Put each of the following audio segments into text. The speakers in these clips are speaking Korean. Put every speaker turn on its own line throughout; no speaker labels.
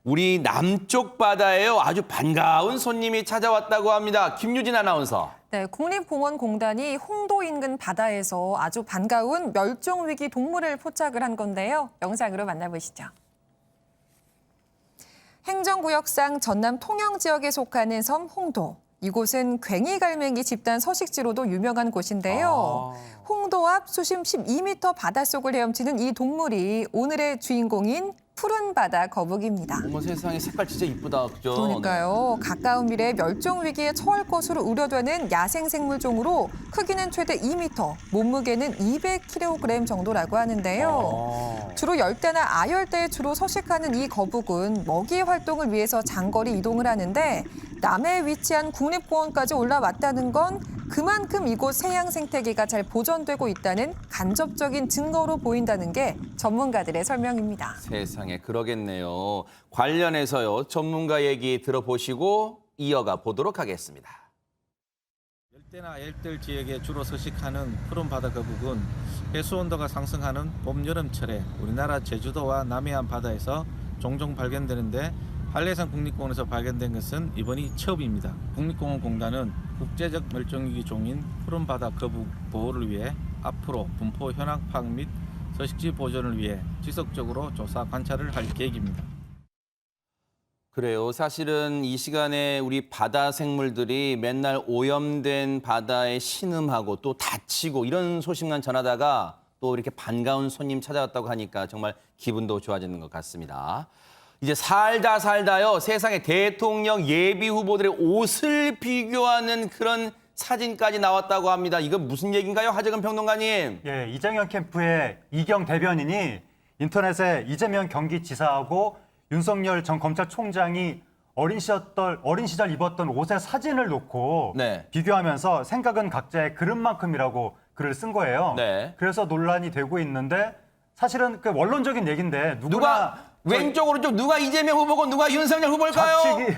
우리 남쪽 바다에요. 아주 반가운 손님이 찾아왔다고 합니다. 김유진 아나운서.
네, 국립공원공단이 홍도 인근 바다에서 아주 반가운 멸종위기 동물을 포착을 한 건데요. 영상으로 만나보시죠. 행정구역상 전남 통영 지역에 속하는 섬 홍도. 이곳은 괭이갈매기 집단 서식지로도 유명한 곳인데요. 홍도 앞 수심 12m 바닷속을 헤엄치는 이 동물이 오늘의 주인공인 푸른 바다 거북입니다.
어머 세상에 색깔 진짜 이쁘다. 그죠?
그러니까요. 가까운 미래에 멸종 위기에 처할 것으로 우려되는 야생 생물종으로 크기는 최대 2m, 몸무게는 200kg 정도라고 하는데요. 주로 열대나 아열대에 주로 서식하는 이 거북은 먹이 활동을 위해서 장거리 이동을 하는데 남해에 위치한 국립공원까지 올라왔다는 건 그만큼 이곳 해양 생태계가 잘 보존되고 있다는 간접적인 증거로 보인다는 게 전문가들의 설명입니다.
세상에 그러겠네요. 관련해서요. 전문가 얘기 들어보시고 이어가 보도록 하겠습니다.
열대나 아열대 지역에 주로 서식하는 푸른 바다 거북은 해수 온도가 상승하는 봄, 여름철에 우리나라 제주도와 남해안 바다에서 종종 발견되는데 한라산 국립공원에서 발견된 것은 이번이 처음입니다. 국립공원공단은 국제적 멸종위기 종인 푸른 바다 거북 보호를 위해 앞으로 분포 현황 파악 및 서식지 보존을 위해 지속적으로 조사 관찰을 할 계획입니다.
그래요. 사실은 이 시간에 우리 바다 생물들이 맨날 오염된 바다에 신음하고 또 다치고 이런 소식만 전하다가 또 이렇게 반가운 손님 찾아왔다고 하니까 정말 기분도 좋아지는 것 같습니다. 이제 살다요. 세상에 대통령 예비 후보들의 옷을 비교하는 그런 사진까지 나왔다고 합니다. 이거 무슨 얘기인가요? 하재근 평론가님.
예, 이정현 캠프의 이경 대변인이 인터넷에 이재명 경기지사하고 윤석열 전 검찰총장이 어린 시절 입었던 옷의 사진을 놓고
네.
비교하면서 생각은 각자의 그릇만큼이라고 글을 쓴 거예요.
네.
그래서 논란이 되고 있는데 사실은 그 원론적인 얘기인데
누가 왼쪽으로 좀 누가 이재명 후보고 누가 윤석열 후보일까요?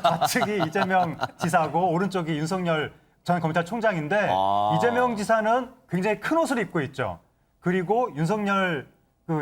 좌측이 이재명 지사고 오른쪽이 윤석열 전 검찰총장인데 이재명 지사는 굉장히 큰 옷을 입고 있죠. 그리고 윤석열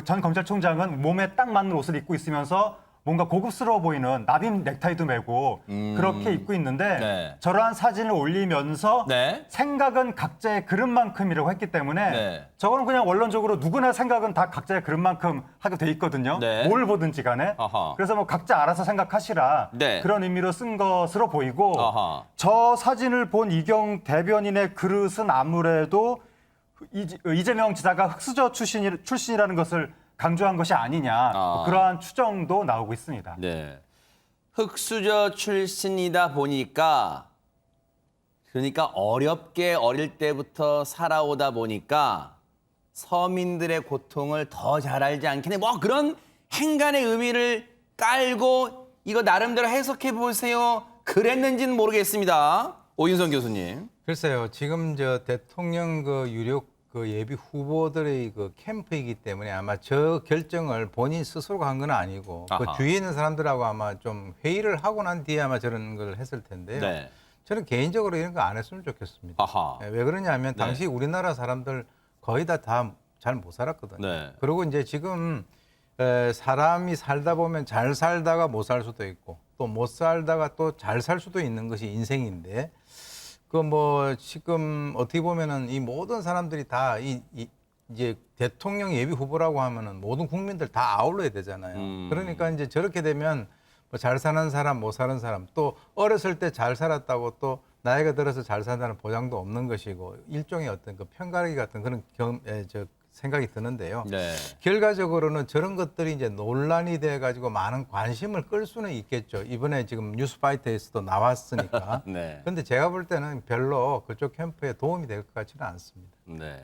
전 검찰총장은 몸에 딱 맞는 옷을 입고 있으면서 뭔가 고급스러워 보이는 나빔 넥타이도 메고 그렇게 입고 있는데
네.
저러한 사진을 올리면서
네.
생각은 각자의 그릇만큼이라고 했기 때문에
네.
저거는 그냥 원론적으로 누구나 생각은 다 각자의 그릇만큼 하게 돼 있거든요.
네.
뭘 보든지 간에.
아하.
그래서 뭐 각자 알아서 생각하시라
네.
그런 의미로 쓴 것으로 보이고
아하.
저 사진을 본 이경 대변인의 그릇은 아무래도 이재명 지사가 흑수저 출신이라는 것을 강조한 것이 아니냐 뭐 그러한 추정도 나오고 있습니다.
네. 흑수저 출신이다 보니까 그러니까 어렵게 어릴 때부터 살아오다 보니까 서민들의 고통을 더 잘 알지 않겠네. 뭐 그런 행간의 의미를 깔고 이거 나름대로 해석해 보세요. 그랬는지는 모르겠습니다. 오윤성 교수님.
글쎄요. 지금 저 대통령 그 유력 그 예비 후보들의 그 캠프이기 때문에 아마 저 결정을 본인 스스로가 한 건 아니고 그
아하.
주위에 있는 사람들하고 아마 좀 회의를 하고 난 뒤에 아마 저런 걸 했을 텐데요.
네.
저는 개인적으로 이런 거 안 했으면 좋겠습니다.
아하.
왜 그러냐면
네.
당시 우리나라 사람들 거의 다 잘 못 살았거든요.
네.
그리고 이제 지금 사람이 살다 보면 잘 살다가 못 살 수도 있고 또 못 살다가 또 잘 살 수도 있는 것이 인생인데 그 뭐 지금 어떻게 보면은 이 모든 사람들이 다 이제 대통령 예비 후보라고 하면은 모든 국민들 다 아울러야 되잖아요. 그러니까 이제 저렇게 되면 뭐 잘 사는 사람, 못 사는 사람, 또 어렸을 때 잘 살았다고 또 나이가 들어서 잘 산다는 보장도 없는 것이고 일종의 어떤 그 편가르기 같은 그런 생각이 드는데요.
네.
결과적으로는 저런 것들이 이제 논란이 돼 가지고 많은 관심을 끌 수는 있겠죠. 이번에 지금 뉴스파이터에서도 나왔으니까.
네.
그런데 제가 볼 때는 별로 그쪽 캠프에 도움이 될 것 같지는 않습니다.
네.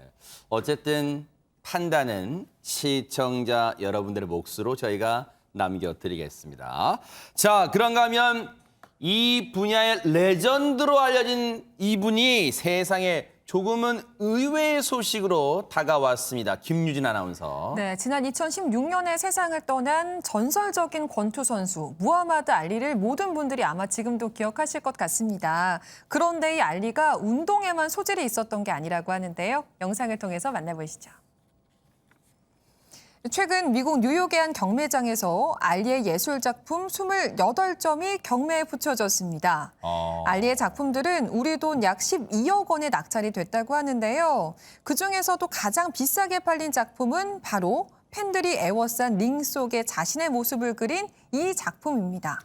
어쨌든 판단은 시청자 여러분들의 몫으로 저희가 남겨드리겠습니다. 자, 그런가 하면 이 분야의 레전드로 알려진 이분이 세상에 조금은 의외의 소식으로 다가왔습니다. 김유진 아나운서.
네, 지난 2016년에 세상을 떠난 전설적인 권투 선수 무하마드 알리를 모든 분들이 아마 지금도 기억하실 것 같습니다. 그런데 이 알리가 운동에만 소질이 있었던 게 아니라고 하는데요. 영상을 통해서 만나보시죠. 최근 미국 뉴욕의 한 경매장에서 알리의 예술 작품 28점이 경매에 붙여졌습니다. 알리의 작품들은 우리 돈 약 12억 원에 낙찰이 됐다고 하는데요. 그중에서도 가장 비싸게 팔린 작품은 바로 팬들이 애워싼 링 속에 자신의 모습을 그린 이 작품입니다.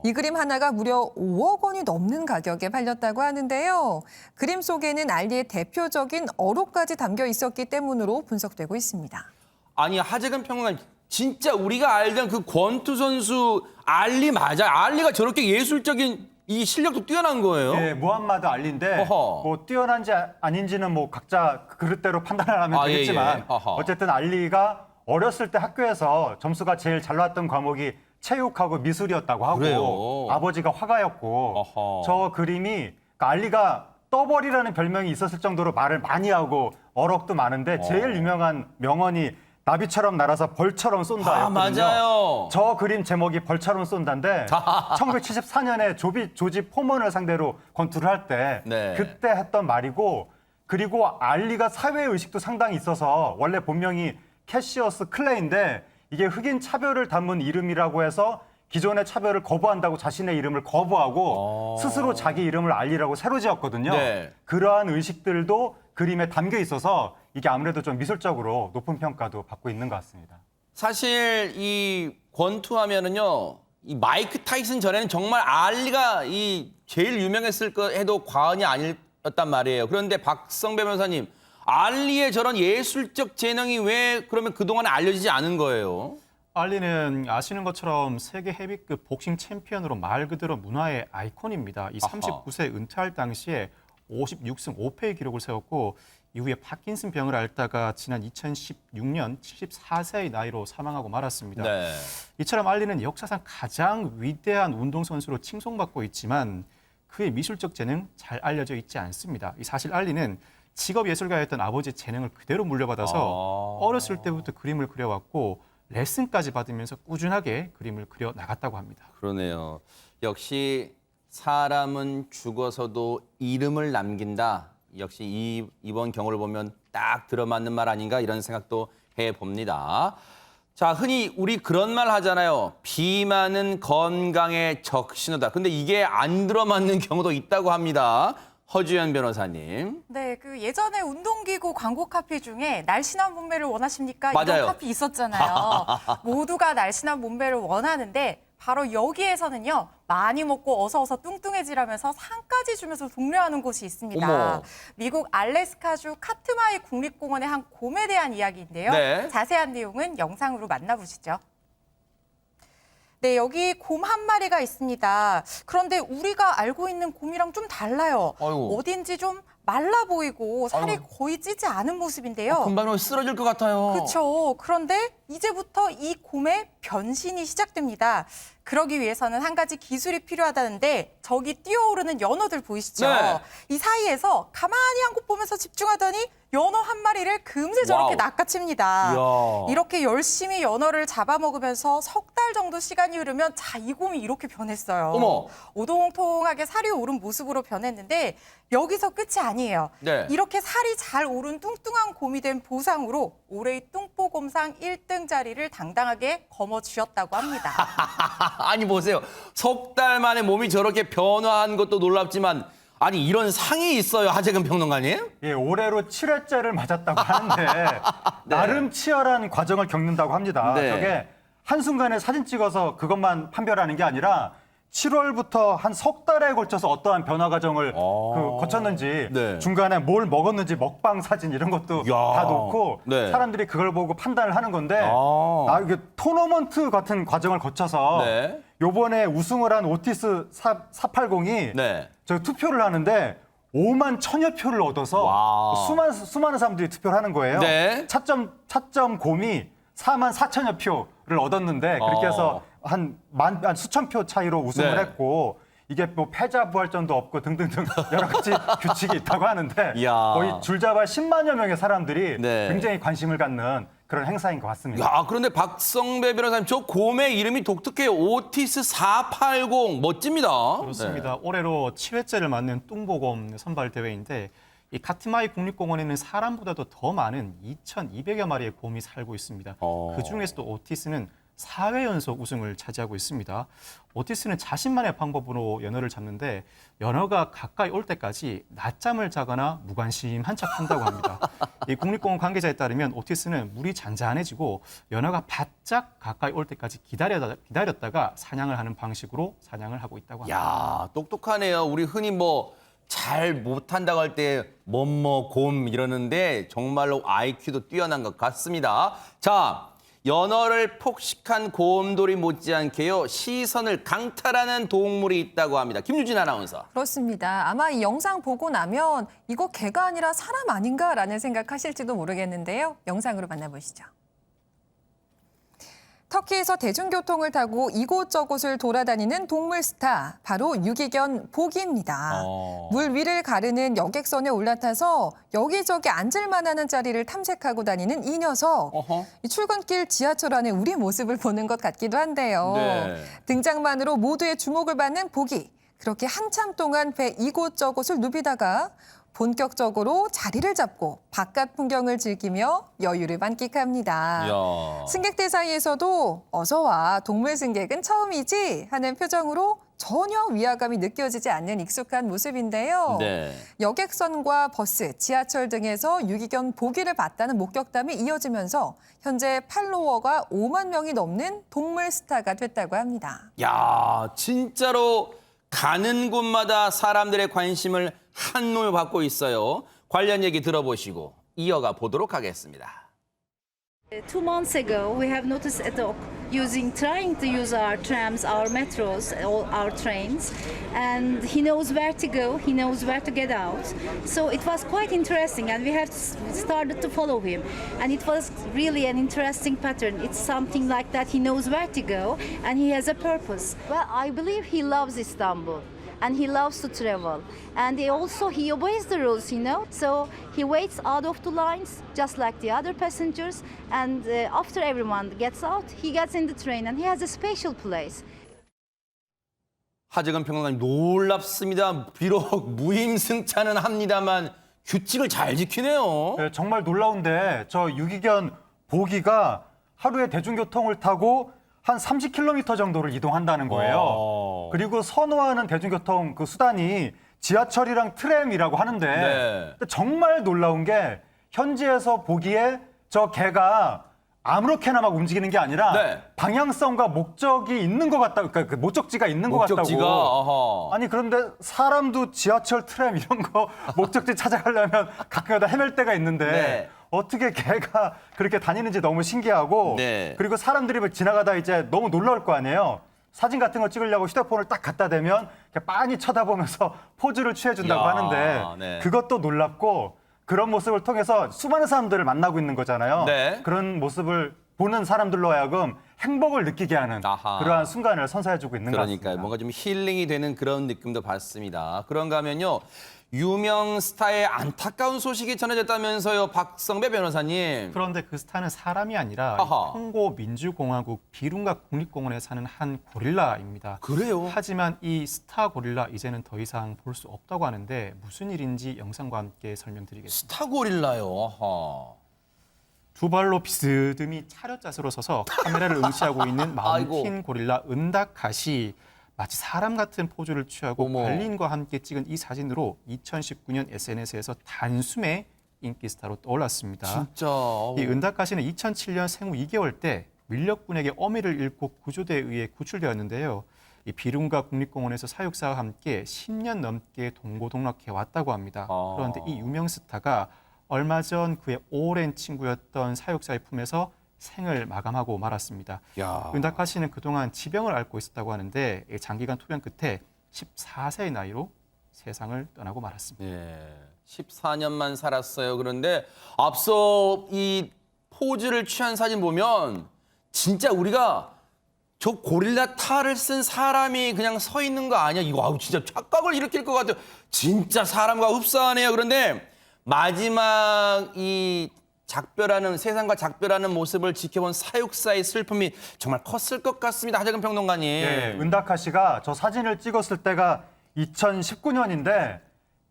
이 그림 하나가 무려 5억 원이 넘는 가격에 팔렸다고 하는데요. 그림 속에는 알리의 대표적인 어록까지 담겨 있었기 때문으로 분석되고 있습니다.
아니 하재근 평론가 진짜 우리가 알던 그 권투 선수 알리 맞아? 알리가 저렇게 예술적인 이 실력도 뛰어난 거예요?
예, 무함마드 알리인데
어허.
뭐 뛰어난지 아닌지는 뭐 각자 그릇대로 판단을 하면
아,
되겠지만
예, 예. 어허.
어쨌든 알리가 어렸을 때 학교에서 점수가 제일 잘 나왔던 과목이 체육하고 미술이었다고 하고
그래요?
아버지가 화가였고
어허.
저 그림이 그러니까 알리가 떠벌이라는 별명이 있었을 정도로 말을 많이 하고 어록도 많은데 제일 유명한 명언이 나비처럼 날아서 벌처럼 쏜다였거든요.
맞아요.
저 그림 제목이 벌처럼 쏜다인데 1974년에 조지 포먼을 상대로 권투를 할 때
네.
그때 했던 말이고 그리고 알리가 사회의식도 상당히 있어서 원래 본명이 캐시어스 클레이인데 이게 흑인 차별을 담은 이름이라고 해서 기존의 차별을 거부한다고 자신의 이름을 거부하고 스스로 자기 이름을 알리라고 새로 지었거든요.
네.
그러한 의식들도 그림에 담겨 있어서 이게 아무래도 좀 미술적으로 높은 평가도 받고 있는 것 같습니다.
사실 이 권투하면은요, 이 마이크 타이슨 전에는 정말 알리가 이 제일 유명했을 거 해도 과언이 아니었단 말이에요. 그런데 박성배 변호사님, 알리의 저런 예술적 재능이 왜 그러면 그동안 알려지지 않은 거예요?
알리는 아시는 것처럼 세계 헤비급 복싱 챔피언으로 말 그대로 문화의 아이콘입니다. 이 39세 은퇴할 당시에 56승 5패의 기록을 세웠고 이후에 파킨슨 병을 앓다가 지난 2016년 74세의 나이로 사망하고 말았습니다.
네.
이처럼 알리는 역사상 가장 위대한 운동선수로 칭송받고 있지만 그의 미술적 재능 잘 알려져 있지 않습니다. 이 사실 알리는 직업 예술가였던 아버지의 재능을 그대로 물려받아서 어렸을 때부터 그림을 그려왔고 레슨까지 받으면서 꾸준하게 그림을 그려 나갔다고 합니다.
그러네요. 역시 사람은 죽어서도 이름을 남긴다. 역시 이번 경우를 보면 딱 들어맞는 말 아닌가 이런 생각도 해봅니다. 자, 흔히 우리 그런 말 하잖아요. 비만은 건강의 적신호다. 근데 이게 안 들어맞는 경우도 있다고 합니다. 허주연 변호사님.
네, 그 예전에 운동기구 광고 카피 중에 날씬한 몸매를 원하십니까?
맞아요.
이런 카피 있었잖아요. 모두가 날씬한 몸매를 원하는데 바로 여기에서는요. 많이 먹고 어서 뚱뚱해지라면서 상까지 주면서 독려하는 곳이 있습니다.
어머.
미국 알래스카주 카트마이 국립공원의 한 곰에 대한 이야기인데요.
네.
자세한 내용은 영상으로 만나보시죠. 네, 여기 곰 한 마리가 있습니다. 그런데 우리가 알고 있는 곰이랑 좀 달라요.
아이고.
어딘지 좀 말라 보이고 살이
아이고.
거의 찌지 않은 모습인데요.
금방 쓰러질 것 같아요.
그렇죠. 그런데 이제부터 이 곰의 변신이 시작됩니다. 그러기 위해서는 한 가지 기술이 필요하다는데 저기 뛰어오르는 연어들 보이시죠?
네.
이 사이에서 가만히 한 곳 보면서 집중하더니 연어 한 마리를 금세 저렇게
와우.
낚아챕니다.
이야.
이렇게 열심히 연어를 잡아먹으면서 석 달 정도 시간이 흐르면 자, 이 곰이 이렇게 변했어요.
어머.
오동통하게 살이 오른 모습으로 변했는데 여기서 끝이 아니에요.
네.
이렇게 살이 잘 오른 뚱뚱한 곰이 된 보상으로 올해의 뚱뽀곰상 1등 자리를 당당하게 거머쥐었다고 합니다.
아니 보세요. 석 달 만에 몸이 저렇게 변화한 것도 놀랍지만 아니 이런 상이 있어요. 하재근 평론가님?
예, 올해로 7회째를 맞았다고 하는데 나름 치열한 과정을 겪는다고 합니다.
네.
저게 한순간에 사진 찍어서 그것만 판별하는 게 아니라 7월부터 한 석 달에 걸쳐서 어떠한 변화 과정을 거쳤는지
네.
중간에 뭘 먹었는지 먹방 사진 이런 것도
야.
다 놓고
네.
사람들이 그걸 보고 판단을 하는 건데
아.
이게 토너먼트 같은 과정을 거쳐서
네.
요번에 우승을 한 오티스 480이
네.
저 투표를 하는데 5만 1000여 표를 얻어서
와.
수많은 사람들이 투표를 하는 거예요.
네.
차점 곰이 4만 4천여 표를 얻었는데 그렇게 해서 한 수천 표 차이로 우승을
네.
했고 이게 뭐 패자부활전도 없고 등등등 여러 가지 규칙이 있다고 하는데
이야.
거의 줄잡아 10만여 명의 사람들이
네.
굉장히 관심을 갖는 그런 행사인 것 같습니다.
야, 그런데 박성배 변호사님, 저 곰의 이름이 독특해요. 오티스 480. 멋집니다.
그렇습니다. 올해로 7회째를 맞는 뚱보곰 선발 대회인데 이 카트마이 국립공원에는 사람보다도 더 많은 2,200여 마리의 곰이 살고 있습니다. 그 중에서도 오티스는 4회 연속 우승을 차지하고 있습니다. 오티스는 자신만의 방법으로 연어를 잡는데 연어가 가까이 올 때까지 낮잠을 자거나 무관심한 척한다고 합니다. 이 국립공원 관계자에 따르면 오티스는 물이 잔잔해지고 연어가 바짝 가까이 올 때까지 기다렸다가 사냥을 하는 방식으로 사냥을 하고 있다고 합니다.
야, 똑똑하네요. 우리 흔히 뭐 잘 못한다고 할 때 곰 이러는데 정말로 IQ도 뛰어난 것 같습니다. 자, 연어를 폭식한 곰돌이 못지않게요. 시선을 강탈하는 동물이 있다고 합니다. 김유진 아나운서.
그렇습니다. 아마 이 영상 보고 나면 이거 개가 아니라 사람 아닌가라는 생각하실지도 모르겠는데요. 영상으로 만나보시죠. 터키에서 대중교통을 타고 이곳저곳을 돌아다니는 동물 스타, 바로 유기견 보기입니다. 물 위를 가르는 여객선에 올라타서 여기저기 앉을 만한 자리를 탐색하고 다니는 이 녀석. 이 출근길 지하철 안에 우리 모습을 보는 것 같기도 한데요.
네.
등장만으로 모두의 주목을 받는 보기. 그렇게 한참 동안 배 이곳저곳을 누비다가 본격적으로 자리를 잡고 바깥 풍경을 즐기며 여유를 만끽합니다.
야.
승객들 사이에서도 어서 와, 동물 승객은 처음이지 하는 표정으로 전혀 위화감이 느껴지지 않는 익숙한 모습인데요.
네.
여객선과 버스, 지하철 등에서 유기견 보기를 봤다는 목격담이 이어지면서 현재 팔로워가 5만 명이 넘는 동물 스타가 됐다고 합니다.
야, 진짜로 가는 곳마다 사람들의 관심을 한몸에 받고 있어요. 관련 얘기 들어보시고 이어가 보도록 하겠습니다.
2 months ago, we have noticed a dog trying to use our trams, our metros, all our trains, and he knows where to go, he knows where to get out. So it was quite interesting, and we have started to follow him. And it was really an interesting pattern. It's something like that he knows where to go, and he has a purpose. Well, I believe he loves Istanbul. And he loves to travel, and he obeys the rules, so he waits out of the lines just like the other passengers, and after everyone gets out, he gets in the train and he has a special place.
하재근 평론가님, 놀랍습니다. 비록 무임승차는 합니다만 규칙을 잘 지키네요.
네, 정말 놀라운데 저 유기견 보기가 하루에 대중교통을 타고 한 30km 정도를 이동한다는 거예요. 그리고 선호하는 대중교통 그 수단이 지하철이랑 트램이라고 하는데
네.
정말 놀라운 게 현지에서 보기에 저 개가 아무렇게나 막 움직이는 게 아니라
네.
방향성과 목적이 있는 것 같다. 그러니까 그 목적지가 있는 것
목적지가,
같다고.
어허.
아니 그런데 사람도 지하철 트램 이런 거 목적지 찾아가려면 가끔가다 헤맬 때가 있는데
네.
어떻게 개가 그렇게 다니는지 너무 신기하고
네.
그리고 사람들이 지나가다 이제 너무 놀라울 거 아니에요. 사진 같은 거 찍으려고 휴대폰을 딱 갖다 대면 이렇게 빤히 쳐다보면서 포즈를 취해준다고
야,
하는데
네.
그것도 놀랍고 그런 모습을 통해서 수많은 사람들을 만나고 있는 거잖아요.
네.
그런 모습을 보는 사람들로 하여금 행복을 느끼게 하는
아하.
그러한 순간을 선사해주고 있는 것 같습니다.
그러니까요. 뭔가 좀 힐링이 되는 그런 느낌도 받습니다. 그런가 하면요. 유명 스타의 안타까운 소식이 전해졌다면서요. 박성배 변호사님.
그런데 그 스타는 사람이 아니라
아하.
콩고 민주공화국 비룬가 국립공원에 사는 한 고릴라입니다.
그래요?
하지만 이 스타 고릴라 이제는 더 이상 볼 수 없다고 하는데 무슨 일인지 영상과 함께 설명드리겠습니다.
스타고릴라요. 아하.
두 발로 비스듬히 차렷 자세로 서서 카메라를 응시하고 있는 마운틴
아이고.
고릴라 은다카시 마치 사람 같은 포즈를 취하고
어머.
관리인과 함께 찍은 이 사진으로 2019년 SNS에서 단숨에 인기 스타로 떠올랐습니다.
진짜.
이 은다카시는 2007년 생후 2개월 때 밀렵꾼에게 어미를 잃고 구조대에 의해 구출되었는데요. 이 비룬가 국립공원에서 사육사와 함께 10년 넘게 동고동락해 왔다고 합니다. 그런데 이 유명 스타가 얼마 전 그의 오랜 친구였던 사육사의 품에서 생을 마감하고 말았습니다.
야.
은다카시는 그동안 지병을 앓고 있었다고 하는데 장기간 투병 끝에 14세의 나이로 세상을 떠나고 말았습니다.
예. 14년만 살았어요. 그런데 앞서 이 포즈를 취한 사진 보면 진짜 우리가 저 고릴라 탈을 쓴 사람이 그냥 서 있는 거 아니야? 이거 아우 진짜 착각을 일으킬 것 같아요. 진짜 사람과 흡사하네요. 그런데 마지막 이 작별하는 세상과 작별하는 모습을 지켜본 사육사의 슬픔이 정말 컸을 것 같습니다. 하재근 평론가님.
네, 은다카 씨가 저 사진을 찍었을 때가 2019년인데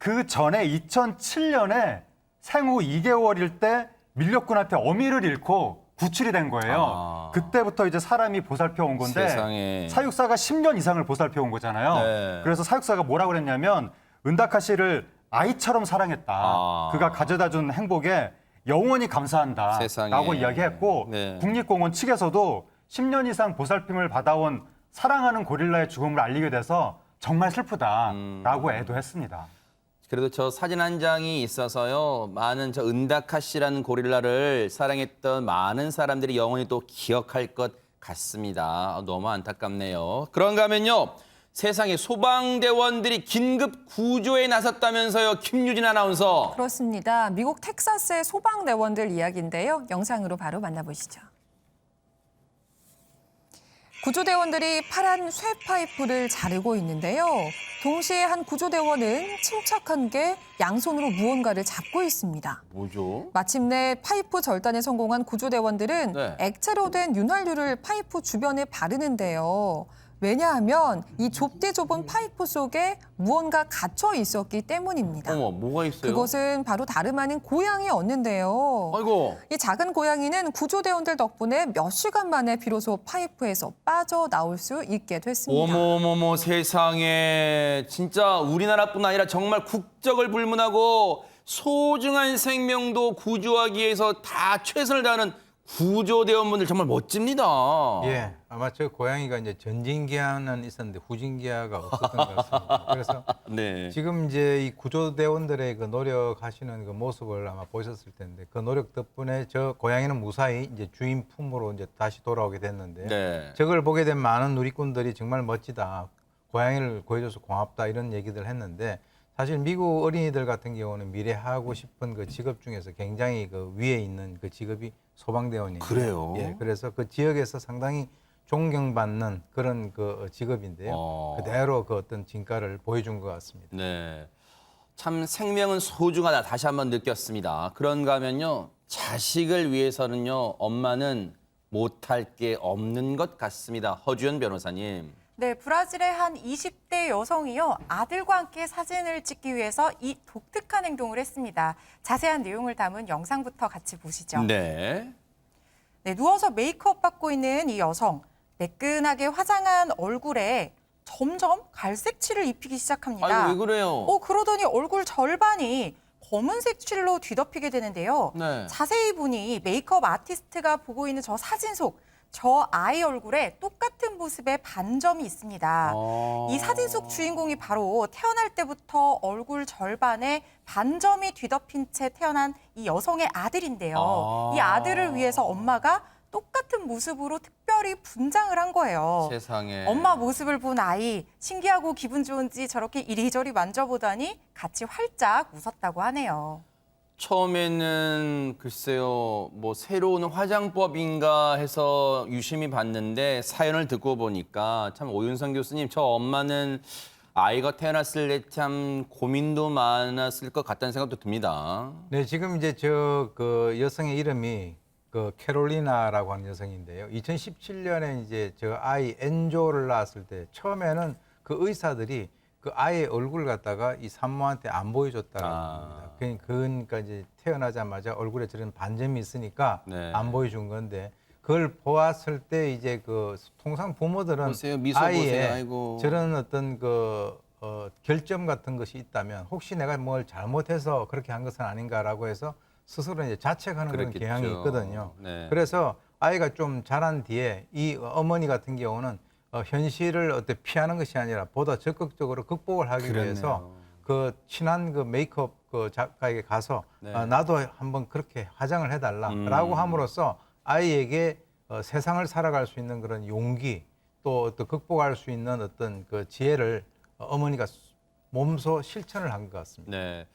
그 전에 2007년에 생후 2개월일 때 밀렵꾼한테 어미를 잃고 구출이 된 거예요. 그때부터 이제 사람이 보살펴 온 건데
세상에.
사육사가 10년 이상을 보살펴 온 거잖아요.
네.
그래서 사육사가 뭐라고 그랬냐면 은다카 씨를 아이처럼 사랑했다. 그가 가져다 준 행복에 영원히 감사한다.
세상에.
라고 이야기했고
네.
국립공원 측에서도 10년 이상 보살핌을 받아온 사랑하는 고릴라의 죽음을 알리게 돼서 정말 슬프다라고 애도했습니다.
그래도 저 사진 한 장이 있어서요. 많은 저 은다카 씨라는 고릴라를 사랑했던 많은 사람들이 영원히 또 기억할 것 같습니다. 너무 안타깝네요. 그런가 하면요. 세상에 소방대원들이 긴급 구조에 나섰다면서요. 김유진 아나운서.
그렇습니다. 미국 텍사스의 소방대원들 이야기인데요. 영상으로 바로 만나보시죠. 구조대원들이 파란 쇠파이프를 자르고 있는데요. 동시에 한 구조대원은 침착한 게 양손으로 무언가를 잡고 있습니다.
뭐죠?
마침내 파이프 절단에 성공한 구조대원들은
네.
액체로 된 윤활유를 파이프 주변에 바르는데요. 왜냐하면 이 좁디 좁은 파이프 속에 무언가 갇혀 있었기 때문입니다.
어머, 뭐가 있어요?
그것은 바로 다름 아닌 고양이였는데요.
아이고.
이 작은 고양이는 구조대원들 덕분에 몇 시간 만에 비로소 파이프에서 빠져나올 수 있게 됐습니다.
어머머머 세상에 진짜 우리나라뿐 아니라 정말 국적을 불문하고 소중한 생명도 구조하기 위해서 다 최선을 다하는 구조대원분들 정말 멋집니다.
예, 아마 저 고양이가 이제 전진기아는 있었는데 후진기아가 없었던 것 같습니다. 그래서
네.
지금 이제 이 구조대원들의 그 노력하시는 그 모습을 아마 보셨을 텐데 그 노력 덕분에 저 고양이는 무사히 이제 주인 품으로 이제 다시 돌아오게 됐는데
네.
저걸 보게 된 많은 누리꾼들이 정말 멋지다. 고양이를 구해줘서 고맙다 이런 얘기들 했는데 사실 미국 어린이들 같은 경우는 미래 하고 싶은 그 직업 중에서 굉장히 그 위에 있는 그 직업이 소방대원이에요.
그래요?
예, 그래서 그 지역에서 상당히 존경받는 그런 그 직업인데요. 그대로 그 어떤 진가를 보여준 것 같습니다.
네. 참 생명은 소중하다 다시 한번 느꼈습니다. 그런가 하면요. 자식을 위해서는요. 엄마는 못할 게 없는 것 같습니다. 허주연 변호사님.
네, 브라질의 한 20대 여성이요. 아들과 함께 사진을 찍기 위해서 이 독특한 행동을 했습니다. 자세한 내용을 담은 영상부터 같이 보시죠.
네.
네, 누워서 메이크업 받고 있는 이 여성. 매끈하게 화장한 얼굴에 점점 갈색 칠을 입히기 시작합니다.
아이고 왜 그래요?
그러더니 얼굴 절반이 검은색 칠로 뒤덮이게 되는데요.
네.
자세히 보니 메이크업 아티스트가 보고 있는 저 사진 속 저 아이 얼굴에 똑같은 모습의 반점이 있습니다. 이 사진 속 주인공이 바로 태어날 때부터 얼굴 절반에 반점이 뒤덮인 채 태어난 이 여성의 아들인데요. 이 아들을 위해서 엄마가 똑같은 모습으로 특별히 분장을 한 거예요.
세상에.
엄마 모습을 본 아이, 신기하고 기분 좋은지 저렇게 이리저리 만져보다니 같이 활짝 웃었다고 하네요.
처음에는 글쎄요, 뭐 새로운 화장법인가 해서 유심히 봤는데 사연을 듣고 보니까 참 오윤성 교수님, 저 엄마는 아이가 태어났을 때 참 고민도 많았을 것 같다는 생각도 듭니다.
네, 지금 이제 저 그 여성의 이름이 그 캐롤리나라고 하는 여성인데요. 2017년에 이제 저 아이 엔조를 낳았을 때 처음에는 그 의사들이 그 아이의 얼굴 갖다가 이 산모한테 안 보여줬다고 합니다. 그러니까 이제 태어나자마자 얼굴에 저런 반점이 있으니까
네.
안 보여준 건데 그걸 보았을 때 이제 그 통상 부모들은
보세요, 미소
아이의
보세요. 아이고.
저런 어떤 그 결점 같은 것이 있다면 혹시 내가 뭘 잘못해서 그렇게 한 것은 아닌가라고 해서 스스로 이제 자책하는 그런
그랬겠죠.
경향이 있거든요.
네.
그래서 아이가 좀 자란 뒤에 이 어머니 같은 경우는 현실을 어떻게 피하는 것이 아니라 보다 적극적으로 극복을 하기
그랬네요.
위해서 그 친한 그 메이크업 그 작가에게 가서
네.
나도 한번 그렇게 화장을 해달라라고 함으로써 아이에게 세상을 살아갈 수 있는 그런 용기 또 극복할 수 있는 어떤 그 지혜를 어머니가 몸소 실천을 한 것 같습니다.
네.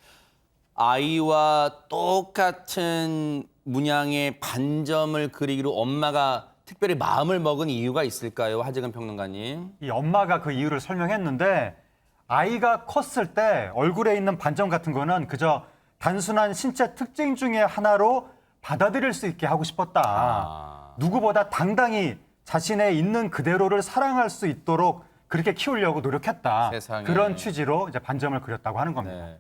아이와 똑같은 문양의 반점을 그리기로 엄마가 특별히 마음을 먹은 이유가 있을까요? 하재근 평론가님.
이 엄마가 그 이유를 설명했는데 아이가 컸을 때 얼굴에 있는 반점 같은 거는 그저 단순한 신체 특징 중에 하나로 받아들일 수 있게 하고 싶었다. 누구보다 당당히 자신의 있는 그대로를 사랑할 수 있도록 그렇게 키우려고 노력했다.
세상에.
그런 취지로 이제 반점을 그렸다고 하는 겁니다.
네.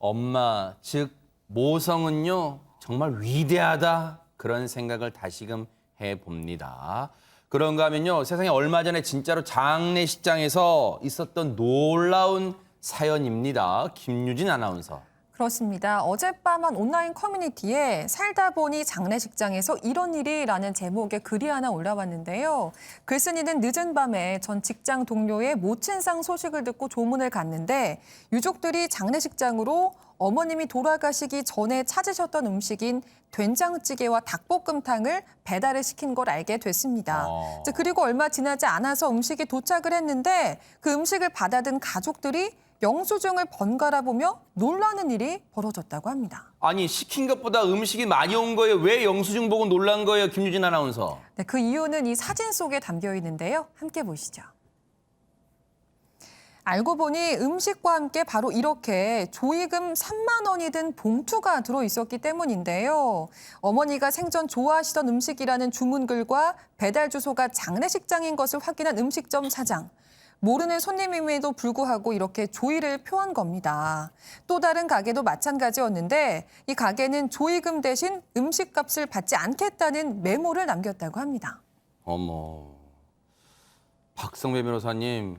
엄마, 즉 모성은요 정말 위대하다 그런 생각을 다시금 해봅니다. 그런가 하면요 세상에 얼마 전에 진짜로 장례식장에서 있었던 놀라운 사연입니다. 김유진 아나운서.
그렇습니다. 어젯밤 한 온라인 커뮤니티에 살다 보니 장례식장에서 이런 일이라는 제목의 글이 하나 올라왔는데요. 글쓴이는 늦은 밤에 전 직장 동료의 모친상 소식을 듣고 조문을 갔는데 유족들이 장례식장으로 어머님이 돌아가시기 전에 찾으셨던 음식인 된장찌개와 닭볶음탕을 배달을 시킨 걸 알게 됐습니다. 그리고 얼마 지나지 않아서 음식이 도착을 했는데 그 음식을 받아든 가족들이 영수증을 번갈아 보며 놀라는 일이 벌어졌다고 합니다.
아니 시킨 것보다 음식이 많이 온 거예요. 왜 영수증 보고 놀란 거예요, 김유진 아나운서?
네, 그 이유는 이 사진 속에 담겨 있는데요. 함께 보시죠. 알고 보니 음식과 함께 바로 이렇게 조의금 3만 원이 든 봉투가 들어있었기 때문인데요. 어머니가 생전 좋아하시던 음식이라는 주문글과 배달 주소가 장례식장인 것을 확인한 음식점 사장. 모르는 손님임에도 불구하고 이렇게 조의를 표한 겁니다. 또 다른 가게도 마찬가지였는데 이 가게는 조의금 대신 음식값을 받지 않겠다는 메모를 남겼다고 합니다.
어머, 박성배 변호사님,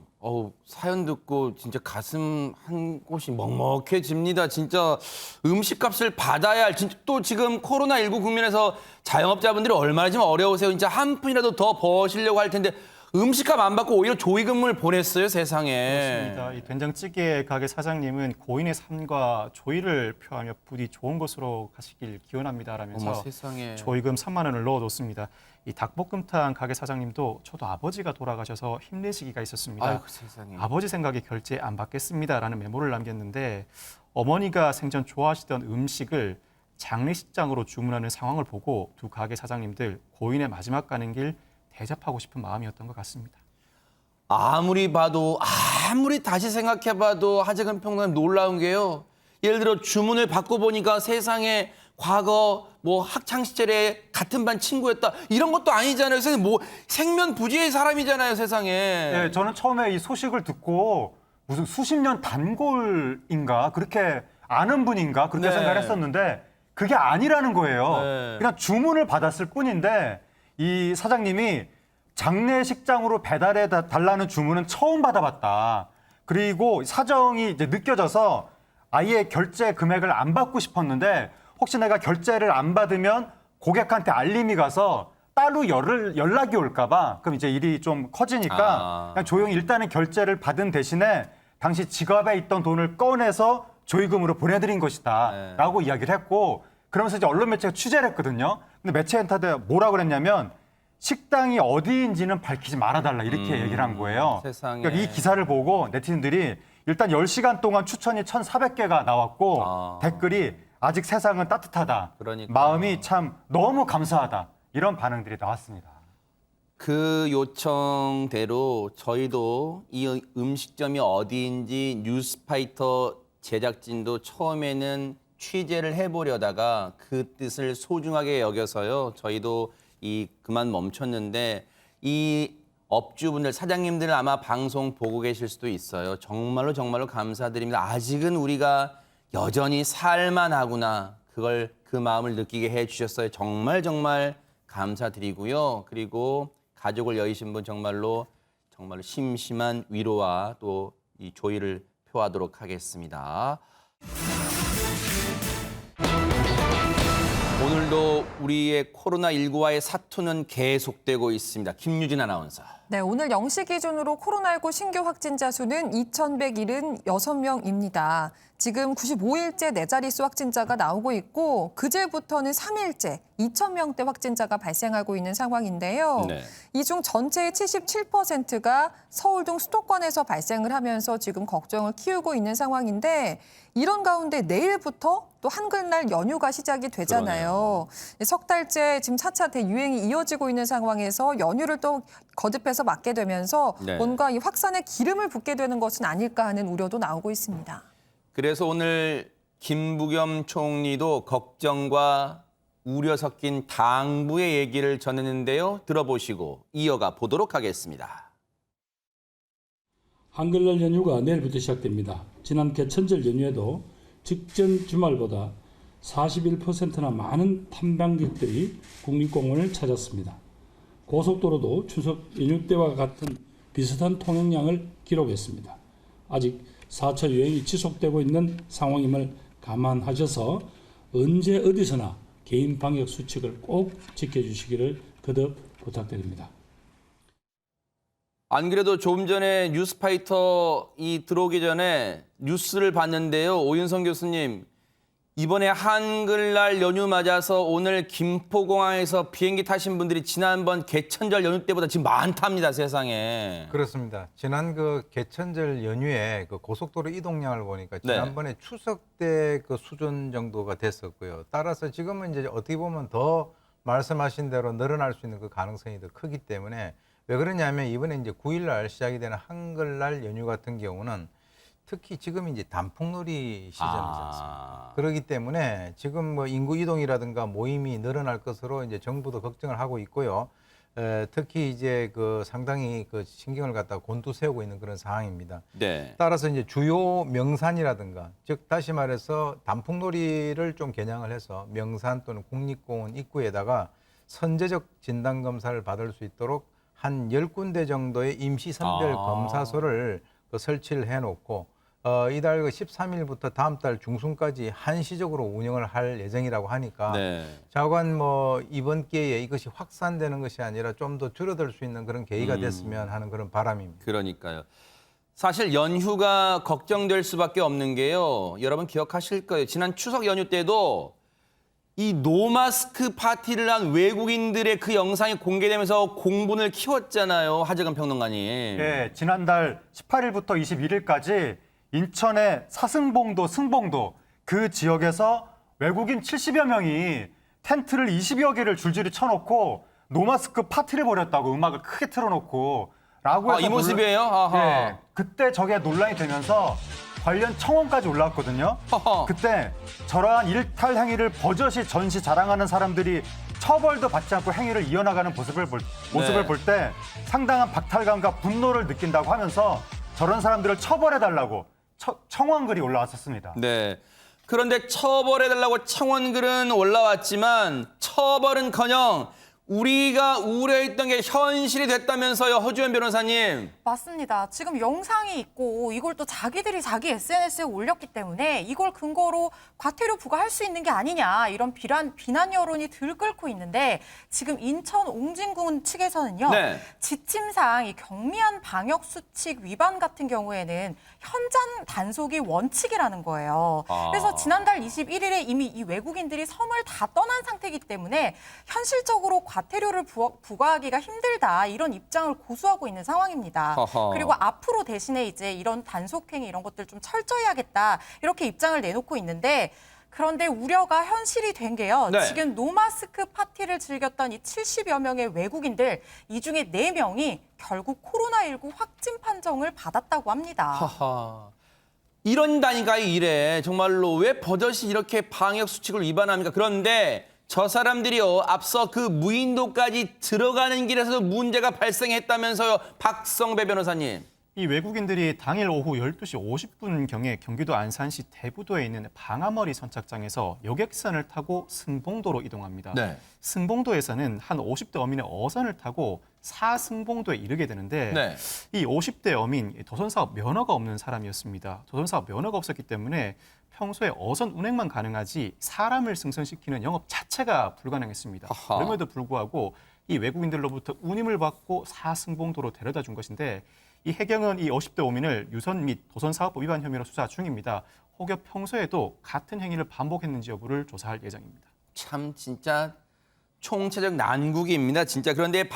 사연 듣고 진짜 가슴 한 곳이 먹먹해집니다. 진짜 음식값을 받아야 할, 진짜 또 지금 코로나19 국면에서 자영업자분들이 얼마나 지금 어려우세요. 진짜 한 푼이라도 더 버시려고 할 텐데 음식값 안 받고 오히려 조의금을 보냈어요, 세상에.
그렇습니다. 이 된장찌개 가게 사장님은 고인의 삶과 조의를 표하며 부디 좋은 곳으로 가시길 기원합니다라면서
어머, 세상에.
조의금 3만 원을 넣어뒀습니다. 이 닭볶음탕 가게 사장님도 저도 아버지가 돌아가셔서 힘내시기가 있었습니다.
아이고, 세상에.
아버지 생각에 결제 안 받겠습니다라는 메모를 남겼는데 어머니가 생전 좋아하시던 음식을 장례식장으로 주문하는 상황을 보고 두 가게 사장님들 고인의 마지막 가는 길 대접하고 싶은 마음이었던 것 같습니다.
아무리 봐도 아무리 다시 생각해봐도 하재근 평론가님 놀라운 게요. 예를 들어 주문을 받고 보니까 세상에 과거 뭐 학창 시절에 같은 반 친구였다 이런 것도 아니잖아요. 세상에 뭐 생면부지의 사람이잖아요, 세상에.
네, 저는 처음에 이 소식을 듣고 무슨 수십 년 단골인가 그렇게 아는 분인가 그렇게
네.
생각을 했었는데 그게 아니라는 거예요.
네.
그냥 주문을 받았을 뿐인데 이 사장님이 장례식장으로 배달해 달라는 주문은 처음 받아봤다. 그리고 사정이 이제 느껴져서 아예 결제 금액을 안 받고 싶었는데 혹시 내가 결제를 안 받으면 고객한테 알림이 가서 따로 연락이 올까 봐 그럼 이제 일이 좀 커지니까 그냥 조용히 일단은 결제를 받은 대신에 당시 지갑에 있던 돈을 꺼내서 조의금으로 보내드린 것이다 라고 이야기를 했고 그러면서 이제 언론 매체가 취재를 했거든요. 근데 매체한테 뭐라 그랬냐면 식당이 어디인지는 밝히지 말아달라 이렇게 얘기를 한 거예요.
세상에.
그러니까 이 기사를 보고 네티즌들이 일단 10시간 동안 추천이 1,400개가 나왔고 댓글이 아직 세상은 따뜻하다.
그러니까요.
마음이 참 너무 감사하다. 이런 반응들이 나왔습니다.
그 요청대로 저희도 이 음식점이 어디인지 뉴스파이터 제작진도 처음에는 취재를 해보려다가 그 뜻을 소중하게 여겨서요. 저희도 그만 멈췄는데 이 업주분들, 사장님들은 아마 방송 보고 계실 수도 있어요. 정말로 정말로 감사드립니다. 아직은 우리가 여전히 살만하구나. 그 마음을 느끼게 해주셨어요. 정말 정말 감사드리고요. 그리고 가족을 여의신 분 정말로 심심한 위로와 또 이 조의를 표하도록 하겠습니다. 오늘도 우리의 코로나19와의 사투는 계속되고 있습니다. 김유진 아나운서.
네, 오늘 0시 기준으로 코로나19 신규 확진자 수는 2,176명입니다. 지금 95일째 네 자릿수 확진자가 나오고 있고 그제부터는 3일째 2,000명대 확진자가 발생하고 있는 상황인데요.
네.
이 중 전체의 77%가 서울 등 수도권에서 발생을 하면서 지금 걱정을 키우고 있는 상황인데 이런 가운데 내일부터 또 한글날 연휴가 시작이 되잖아요. 석 달째 지금 4차 대유행이 이어지고 있는 상황에서 연휴를 또 거듭해서 맞게 되면서
네.
뭔가 이 확산에 기름을 붓게 되는 것은 아닐까 하는 우려도 나오고 있습니다.
그래서 오늘 김부겸 총리도 걱정과 우려 섞인 당부의 얘기를 전했는데요. 들어보시고 이어가 보도록 하겠습니다.
한글날 연휴가 내일부터 시작됩니다. 지난 개천절 연휴에도 직전 주말보다 41%나 많은 탐방객들이 국립공원을 찾았습니다. 고속도로도 추석 연휴 때와 같은 비슷한 통행량을 기록했습니다. 아직 4차 유행이 지속되고 있는 상황임을 감안하셔서 언제 어디서나 개인 방역 수칙을 꼭 지켜주시기를 거듭 부탁드립니다.
안 그래도 조금 전에 뉴스파이터 들어오기 전에 뉴스를 봤는데요. 오윤성 교수님, 이번에 한글날 연휴 맞아서 오늘 김포공항에서 비행기 타신 분들이 지난번 개천절 연휴 때보다 지금 많답니다, 세상에.
그렇습니다. 지난 그 개천절 연휴에 그 고속도로 이동량을 보니까 지난번에 추석 때 그 수준 정도가 됐었고요. 따라서 지금은 이제 어떻게 보면 더 말씀하신 대로 늘어날 수 있는 그 가능성이 더 크기 때문에, 왜 그러냐면 이번에 이제 9일날 시작이 되는 한글날 연휴 같은 경우는 특히 지금 이제 단풍놀이 시즌이지 않습니까? 그렇기 때문에 지금 뭐 인구 이동이라든가 모임이 늘어날 것으로 이제 정부도 걱정을 하고 있고요. 특히 이제 그 상당히 그 신경을 갖다 곤두세우고 있는 그런 상황입니다.
네.
따라서 이제 주요 명산이라든가, 즉 다시 말해서 단풍놀이를 좀 겨냥을 해서 명산 또는 국립공원 입구에다가 선제적 진단 검사를 받을 수 있도록 한 10군데 정도의 임시 선별 검사소를 그 설치를 해놓고 이달 13일부터 다음 달 중순까지 한시적으로 운영을 할 예정이라고 하니까 자관 뭐 이번 기회에 이것이 확산되는 것이 아니라 좀 더 줄어들 수 있는 그런 계기가 됐으면 하는 그런 바람입니다.
그러니까요. 사실 연휴가 걱정될 수밖에 없는 게요. 여러분 기억하실 거예요. 지난 추석 연휴 때도 이 노마스크 파티를 한 외국인들의 그 영상이 공개되면서 공분을 키웠잖아요. 하재근 평론가님.
네, 지난달 18일부터 21일까지 인천의 사승봉도, 승봉도 그 지역에서 외국인 70여 명이 텐트를 20여 개를 줄줄이 쳐놓고 노마스크 파티를 벌였다고, 음악을 크게 틀어놓고 라고 해서
이 모습이에요? 아하.
네, 그때 저게 논란이 되면서 관련 청원까지 올라왔거든요. 그때 저러한 일탈 행위를 버젓이 전시 자랑하는 사람들이 처벌도 받지 않고 행위를 이어나가는 모습을 볼 때 상당한 박탈감과 분노를 느낀다고 하면서 저런 사람들을 처벌해달라고 청원글이 올라왔었습니다.
네. 그런데 처벌해달라고 청원글은 올라왔지만 처벌은커녕 우리가 우려했던 게 현실이 됐다면서요, 허주연 변호사님.
맞습니다. 지금 영상이 있고 이걸 또 자기들이 자기 SNS에 올렸기 때문에 이걸 근거로 과태료 부과할 수 있는 게 아니냐, 이런 비난 여론이 들끓고 있는데, 지금 인천 옹진군 측에서는요. 지침상 이 경미한 방역 수칙 위반 같은 경우에는 현장 단속이 원칙이라는 거예요. 그래서 지난달 21일에 이미 이 외국인들이 섬을 다 떠난 상태이기 때문에 현실적으로 과태료를 부과하기가 힘들다, 이런 입장을 고수하고 있는 상황입니다. 그리고 앞으로 대신에 이제 이런 단속행위 이런 것들 좀 철저히 하겠다, 이렇게 입장을 내놓고 있는데, 그런데 우려가 현실이 된 게요. 지금 노마스크 파티를 즐겼던 이 70여 명의 외국인들, 이 중에 4명이 결국 코로나19 확진 판정을 받았다고 합니다.
이런다니까 이래. 정말로 왜 버젓이 이렇게 방역 수칙을 위반합니까? 그런데 저 사람들이요, 앞서 그 무인도까지 들어가는 길에서도 문제가 발생했다면서요, 박성배 변호사님.
이 외국인들이 당일 오후 12시 50분경에 경기도 안산시 대부도에 있는 방아머리 선착장에서 여객선을 타고 승봉도로 이동합니다. 승봉도에서는 한 50대 어민의 어선을 타고 사승봉도에 이르게 되는데, 이 50대 어민, 도선사업 면허가 없는 사람이었습니다. 도선사업 면허가 없었기 때문에 평소에 어선 운행만 가능하지 사람을 승선시키는 영업 자체가 불가능했습니다. 그럼에도 불구하고 이 외국인들로부터 운임을 받고 사승봉도로 데려다 준 것인데, 이 해경은 이 50대 어민을 유선 및 도선사업법 위반 혐의로 수사 중입니다. 혹여 평소에도 같은 행위를 반복했는지 여부를 조사할 예정입니다.
참 진짜 총체적 난국입니다, 진짜. 그런데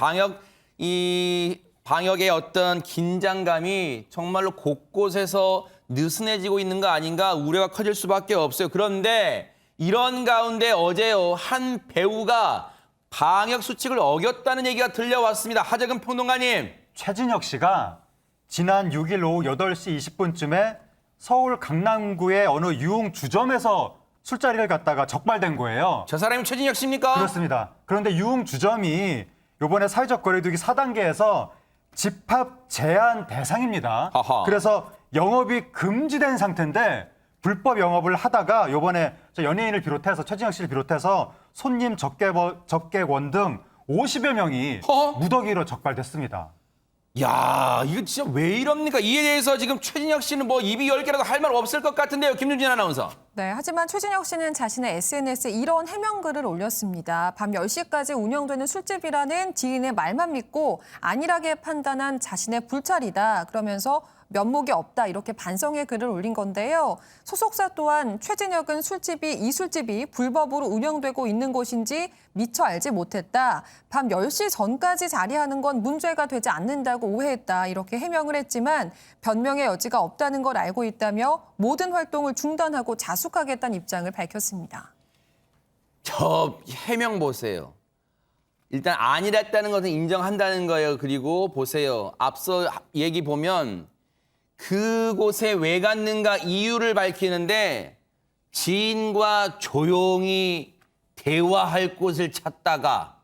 방역의 어떤 긴장감이 정말로 곳곳에서 느슨해지고 있는 거 아닌가 우려가 커질 수밖에 없어요. 그런데 이런 가운데 어제요, 한 배우가 방역 수칙을 어겼다는 얘기가 들려왔습니다. 하재근 평론가님.
최진혁 씨가 지난 6일 오후 8시 20분쯤에 서울 강남구의 어느 유흥 주점에서 술자리를 갔다가 적발된 거예요.
저 사람이 최진혁 씨입니까?
그렇습니다. 그런데 유흥 주점이 이번에 사회적 거리두기 4단계에서 집합 제한 대상입니다. 그래서 영업이 금지된 상태인데 불법 영업을 하다가 요번에 저 연예인을 비롯해서 최진혁 씨를 비롯해서 손님 접객원 등 50여 명이 무더기로 적발됐습니다.
야, 이거 진짜 왜 이럽니까? 이에 대해서 지금 최진혁 씨는 뭐 입이 10개라도 할 말 없을 것 같은데요. 김윤진 아나운서.
네, 하지만 최진혁 씨는 자신의 SNS에 이런 해명글을 올렸습니다. 밤 10시까지 운영되는 술집이라는 지인의 말만 믿고 안일하게 판단한 자신의 불찰이다. 그러면서 면목이 없다 이렇게 반성의 글을 올린 건데요. 소속사 또한 최진혁은 이 술집이 불법으로 운영되고 있는 곳인지 미처 알지 못했다. 밤 10시 전까지 자리하는 건 문제가 되지 않는다고 오해했다. 이렇게 해명을 했지만 변명의 여지가 없다는 걸 알고 있다며 모든 활동을 중단하고 자숙하겠다는 입장을 밝혔습니다.
저 해명 보세요. 일단 아니랬다는 것은 인정한다는 거예요. 그리고 보세요. 앞서 얘기 보면 그곳에 왜 갔는가 이유를 밝히는데 지인과 조용히 대화할 곳을 찾다가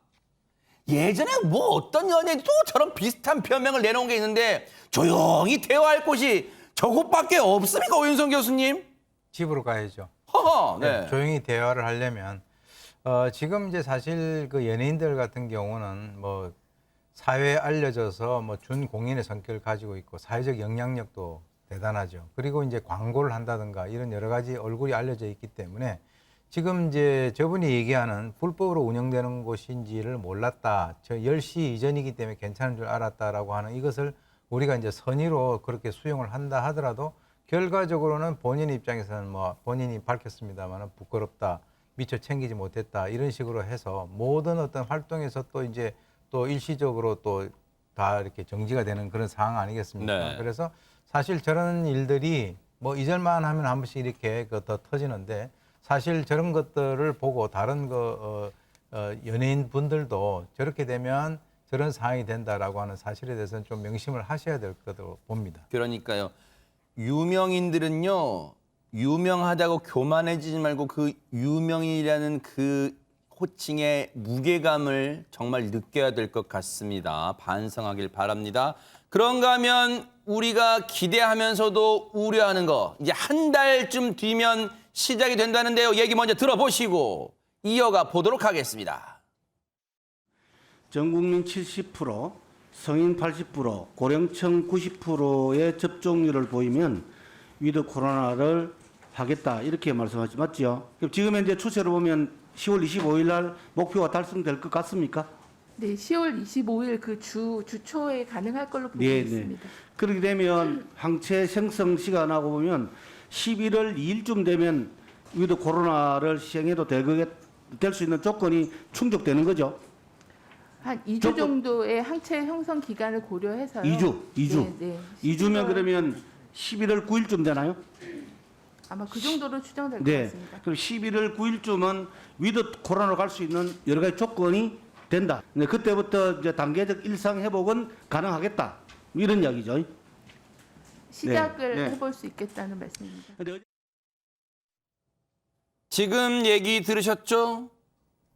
예전에 뭐 어떤 연예인도 저런 비슷한 변명을 내놓은 게 있는데 조용히 대화할 곳이 저곳밖에 없습니까, 오윤성 교수님?
집으로 가야죠.
허허, 네.
조용히 대화를 하려면 지금 이제 사실 그 연예인들 같은 경우는 뭐 사회에 알려져서 뭐 준공인의 성격을 가지고 있고 사회적 영향력도 대단하죠. 그리고 이제 광고를 한다든가 이런 여러 가지 얼굴이 알려져 있기 때문에 지금 이제 저분이 얘기하는 불법으로 운영되는 곳인지를 몰랐다. 저 10시 이전이기 때문에 괜찮은 줄 알았다라고 하는 이것을 우리가 이제 선의로 그렇게 수용을 한다 하더라도 결과적으로는 본인 입장에서는 뭐 본인이 밝혔습니다만 부끄럽다, 미처 챙기지 못했다 이런 식으로 해서 모든 어떤 활동에서 또 이제 또 일시적으로 또 다 이렇게 정지가 되는 그런 상황 아니겠습니까?
네.
그래서 사실 저런 일들이 뭐 이절만 하면 한 번씩 이렇게 더 터지는데 사실 저런 것들을 보고 다른 연예인 분들도 저렇게 되면 저런 상황이 된다라고 하는 사실에 대해서는 좀 명심을 하셔야 될 것으로 봅니다.
그러니까요. 유명인들은요. 유명하다고 교만해지지 말고 그 유명인이라는 그 호칭의 무게감을 정말 느껴야 될 것 같습니다. 반성하길 바랍니다. 그런가 하면 우리가 기대하면서도 우려하는 거 이제 한 달쯤 뒤면 시작이 된다는데요. 얘기 먼저 들어보시고 이어가 보도록 하겠습니다.
전 국민 70%, 성인 80%, 고령층 90%의 접종률을 보이면 위드 코로나를 하겠다 이렇게 말씀하시죠. 맞죠? 지금 현재 추세로 보면 10월 25일 날 목표가 달성될 것 같습니까?
네, 10월 25일 그 주초에 가능할 걸로 보고
네,
있습니다.
네. 그렇게 되면 항체 생성 시간하고 보면 11월 2일쯤 되면 위드 코로나를 시행해도 될 수 있는 조건이 충족되는 거죠.
한 2주 정도의 항체 형성 기간을 고려해서요.
2주.
네, 네.
2주면 그러면 11월 9일쯤 되나요?
아마 그 정도로 추정될 것
네.
같습니다.
그럼 11월 9일쯤은 위드 코로나로 갈 수 있는 여러 가지 조건이 된다. 네, 그때부터 이제 단계적 일상 회복은 가능하겠다. 이런 이야기죠.
시작을
네.
해볼 수 있겠다는 말씀입니다.
지금 얘기 들으셨죠?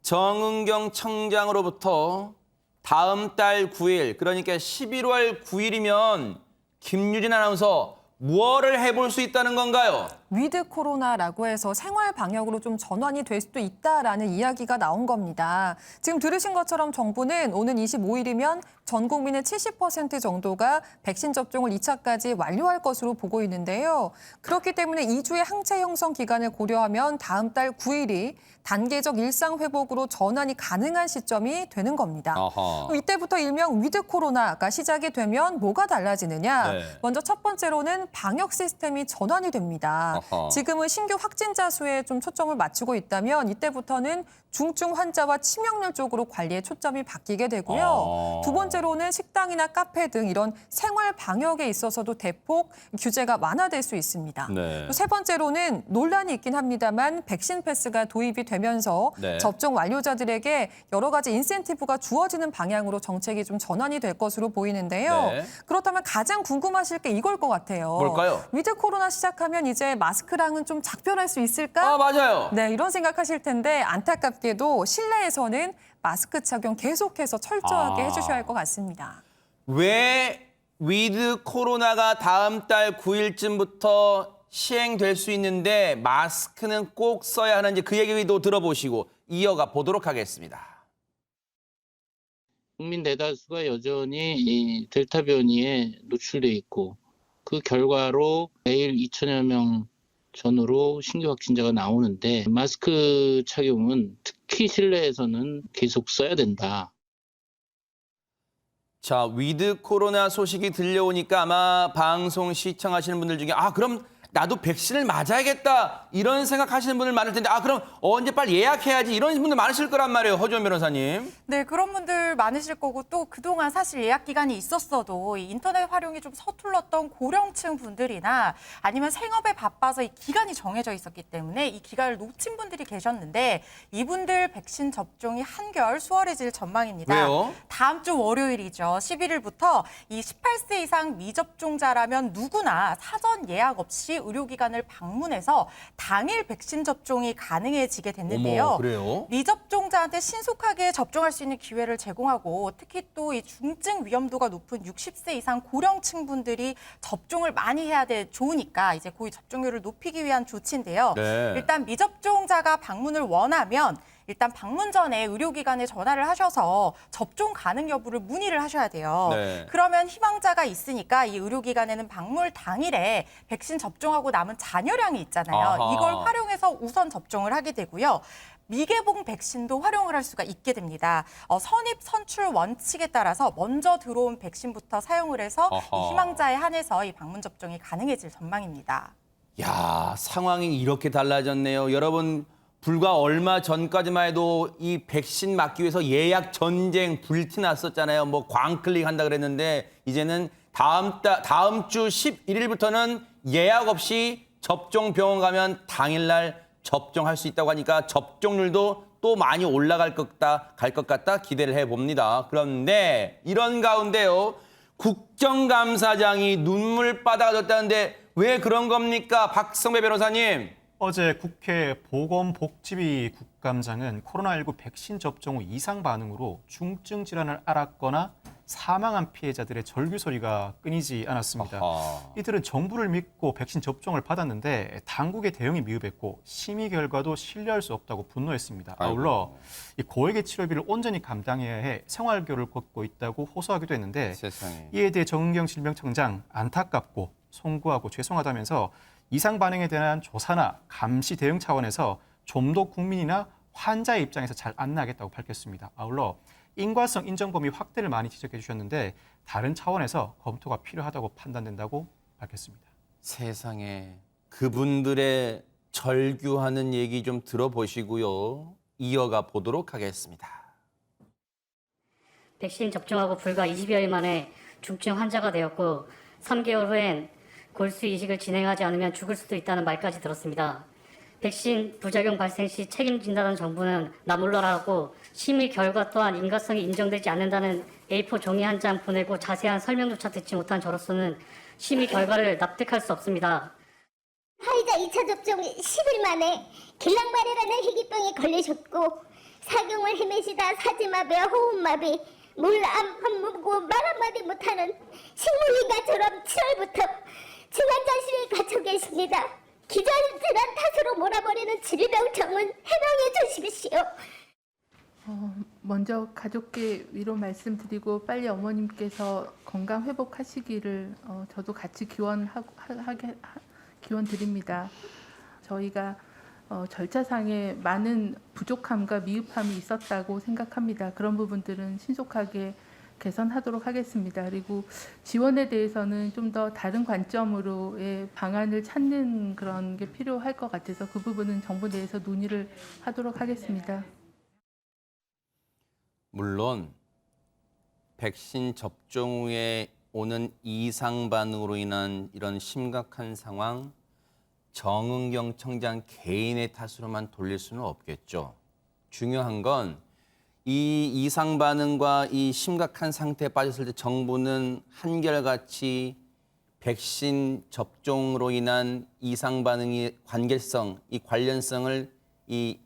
정은경 청장으로부터 다음 달 9일, 그러니까 11월 9일이면 김유진 아나운서 무엇을 해볼 수 있다는 건가요?
위드 코로나라고 해서 생활 방역으로 좀 전환이 될 수도 있다라는 이야기가 나온 겁니다. 지금 들으신 것처럼 정부는 오는 25일이면 전 국민의 70% 정도가 백신 접종을 2차까지 완료할 것으로 보고 있는데요. 그렇기 때문에 2주의 항체 형성 기간을 고려하면 다음 달 9일이 단계적 일상 회복으로 전환이 가능한 시점이 되는 겁니다.
아하.
이때부터 일명 위드 코로나가 시작이 되면 뭐가 달라지느냐?
네.
먼저 첫 번째로는 방역 시스템이 전환이 됩니다.
아하.
지금은 신규 확진자 수에 좀 초점을 맞추고 있다면 이때부터는 중증 환자와 치명률 쪽으로 관리에 초점이 바뀌게 되고요. 두 번째로는 식당이나 카페 등 이런 생활 방역에 있어서도 대폭 규제가 완화될 수 있습니다.
네.
또 세 번째로는 논란이 있긴 합니다만 백신 패스가 도입이 되면서
네.
접종 완료자들에게 여러 가지 인센티브가 주어지는 방향으로 정책이 좀 전환이 될 것으로 보이는데요.
네.
그렇다면 가장 궁금하실 게 이걸 것 같아요.
뭘까요?
위드 코로나 시작하면 이제 마스크랑은 좀 작별할 수 있을까?
아, 맞아요.
네, 이런 생각하실 텐데 안타깝게도 실내에서는 마스크 착용 계속해서 철저하게 해주셔야 할 것 같습니다.
왜 위드 코로나가 다음 달 9일쯤부터 시행될 수 있는데 마스크는 꼭 써야 하는지 그 얘기도 들어보시고 이어가 보도록 하겠습니다.
국민 대다수가 여전히 이 델타 변이에 노출돼 있고 그 결과로 매일 2천여 명 전후로 신규 확진자가 나오는데 마스크 착용은 특히 실내에서는 계속 써야 된다.
자, 위드 코로나 소식이 들려오니까 아마 방송 시청하시는 분들 중에 그럼 나도 백신을 맞아야겠다 이런 생각하시는 분들 많을 텐데 그럼 언제 빨리 예약해야지 이런 분들 많으실 거란 말이에요. 허지원 변호사님.
네, 그런 분들 많으실 거고 또 그동안 사실 예약 기간이 있었어도 이 인터넷 활용이 좀 서툴렀던 고령층 분들이나 아니면 생업에 바빠서 이 기간이 정해져 있었기 때문에 이 기간을 놓친 분들이 계셨는데 이분들 백신 접종이 한결 수월해질 전망입니다.
왜요?
다음 주 월요일이죠. 11일부터 이 18세 이상 미접종자라면 누구나 사전 예약 없이 의료기관을 방문해서 당일 백신 접종이 가능해지게 됐는데요.
어머, 그래요?
미접종자한테 신속하게 접종할 수 있는 기회를 제공하고 특히 또 이 중증 위험도가 높은 60세 이상 고령층 분들이 접종을 많이 해야 좋으니까 이제 고위 접종률을 높이기 위한 조치인데요.
네.
일단 미접종자가 방문을 원하면 일단 방문 전에 의료기관에 전화를 하셔서 접종 가능 여부를 문의를 하셔야 돼요.
네.
그러면 희망자가 있으니까 이 의료기관에는 방문 당일에 백신 접종하고 남은 잔여량이 있잖아요.
아하.
이걸 활용해서 우선 접종을 하게 되고요. 미개봉 백신도 활용을 할 수가 있게 됩니다. 선입 선출 원칙에 따라서 먼저 들어온 백신부터 사용을 해서 이 희망자에 한해서 이 방문 접종이 가능해질 전망입니다.
야, 상황이 이렇게 달라졌네요. 여러분, 불과 얼마 전까지만 해도 이 백신 맞기 위해서 예약 전쟁 불티났었잖아요. 뭐 광클릭 한다 그랬는데 이제는 다음 주 11일부터는 예약 없이 접종 병원 가면 당일날 접종할 수 있다고 하니까 접종률도 또 많이 올라갈 것 같다 기대를 해봅니다. 그런데 이런 가운데요. 국정감사장이 눈물바다가 됐다는데 왜 그런 겁니까? 박성배 변호사님.
어제 국회 보건복지위 국감장은 코로나19 백신 접종 후 이상 반응으로 중증 질환을 앓았거나 사망한 피해자들의 절규 소리가 끊이지 않았습니다. 이들은 정부를 믿고 백신 접종을 받았는데 당국의 대응이 미흡했고 심의 결과도 신뢰할 수 없다고 분노했습니다. 아울러 이 고액의 치료비를 온전히 감당해야 해 생활고를 걷고 있다고 호소하기도 했는데
세상에.
이에 대해 정은경 질병청장 안타깝고 송구하고 죄송하다면서 이상 반응에 대한 조사나 감시 대응 차원에서 좀 더 국민이나 환자의 입장에서 잘 안내하겠다고 밝혔습니다. 아울러 인과성 인정 범위 확대를 많이 지적해 주셨는데 다른 차원에서 검토가 필요하다고 판단된다고 밝혔습니다.
세상에 그분들의 절규하는 얘기 좀 들어보시고요. 이어가 보도록 하겠습니다.
백신 접종하고 불과 20여일 만에 중증 환자가 되었고 3개월 후엔 골수 이식을 진행하지 않으면 죽을 수도 있다는 말까지 들었습니다. 백신 부작용 발생 시 책임진다는 정부는 나 물러나라고 심의 결과 또한 인과성이 인정되지 않는다는 A4 종이 한 장 보내고 자세한 설명조차 듣지 못한 저로서는 심의 결과를 납득할 수 없습니다.
화이자 2차 접종 10일 만에 길랑발해라는 희귀병에 걸리셨고 사경을 헤매시다 사지마비, 호흡마비, 물 안 먹고 말 한마디 못하는 식물인간처럼 7월부터 중환자실에 갇혀 계십니다. 기절질환 탓으로 몰아버리는 질병청은 해명해 주십시오.
먼저 가족께 위로 말씀드리고 빨리 어머님께서 건강 회복하시기를 저도 같이 기원드립니다. 저희가 절차상에 많은 부족함과 미흡함이 있었다고 생각합니다. 그런 부분들은 신속하게 개선하도록 하겠습니다. 그리고 지원에 대해서는 좀 더 다른 관점으로의 방안을 찾는 그런 게 필요할 것 같아서 그 부분은 정부 내에서 논의를 하도록 하겠습니다.
물론 백신 접종 후에 오는 이상 반응으로 인한 이런 심각한 상황 정은경 청장 개인의 탓으로만 돌릴 수는 없겠죠. 중요한 건 이 이상 반응과 이 심각한 상태에 빠졌을 때 정부는 한결같이 백신 접종으로 인한 이상 반응의 관계성, 이 관련성을 이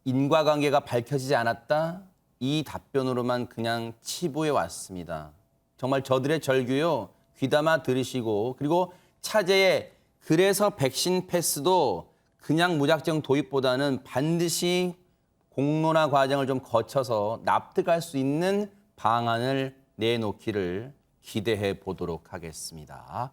인과관계가 밝혀지지 않았다? 이 답변으로만 그냥 치부해 왔습니다. 정말 저들의 절규요, 귀담아 들으시고 그리고 차제에 그래서 백신 패스도 그냥 무작정 도입보다는 반드시 공론화 과정을 좀 거쳐서 납득할 수 있는 방안을 내놓기를 기대해 보도록 하겠습니다.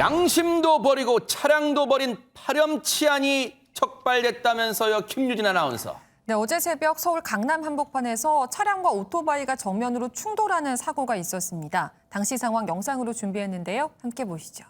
양심도 버리고 차량도 버린 파렴치한이 촉발됐다면서요, 김유진 아나운서.
네, 어제 새벽 서울 강남 한복판에서 차량과 오토바이가 정면으로 충돌하는 사고가 있었습니다. 당시 상황 영상으로 준비했는데요. 함께 보시죠.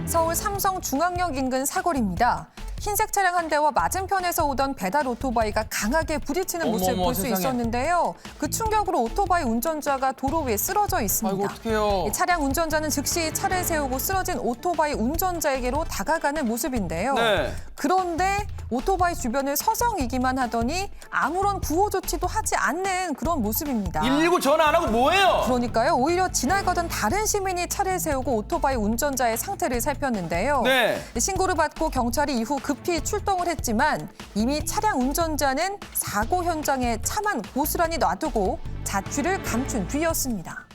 서울 삼성중앙역 인근 사거리입니다. 흰색 차량 한 대와 맞은편에서 오던 배달 오토바이가 강하게 부딪히는 모습을 볼 수 있었는데요. 그 충격으로 오토바이 운전자가 도로 위에 쓰러져 있습니다.
아이고, 어떡해요.
이 차량 운전자는 즉시 차를 세우고 쓰러진 오토바이 운전자에게로 다가가는 모습인데요.
네.
그런데 오토바이 주변을 서성이기만 하더니 아무런 구호 조치도 하지 않는 그런 모습입니다.
119 전화 안 하고 뭐해요?
그러니까요. 오히려 지나가던 다른 시민이 차를 세우고 오토바이 운전자의 상태를 살폈는데요.
네.
신고를 받고 경찰이 이후 급히 출동을 했지만 이미 차량 운전자는 사고 현장에 차만 고스란히 놔두고 자취를 감춘 뒤였습니다.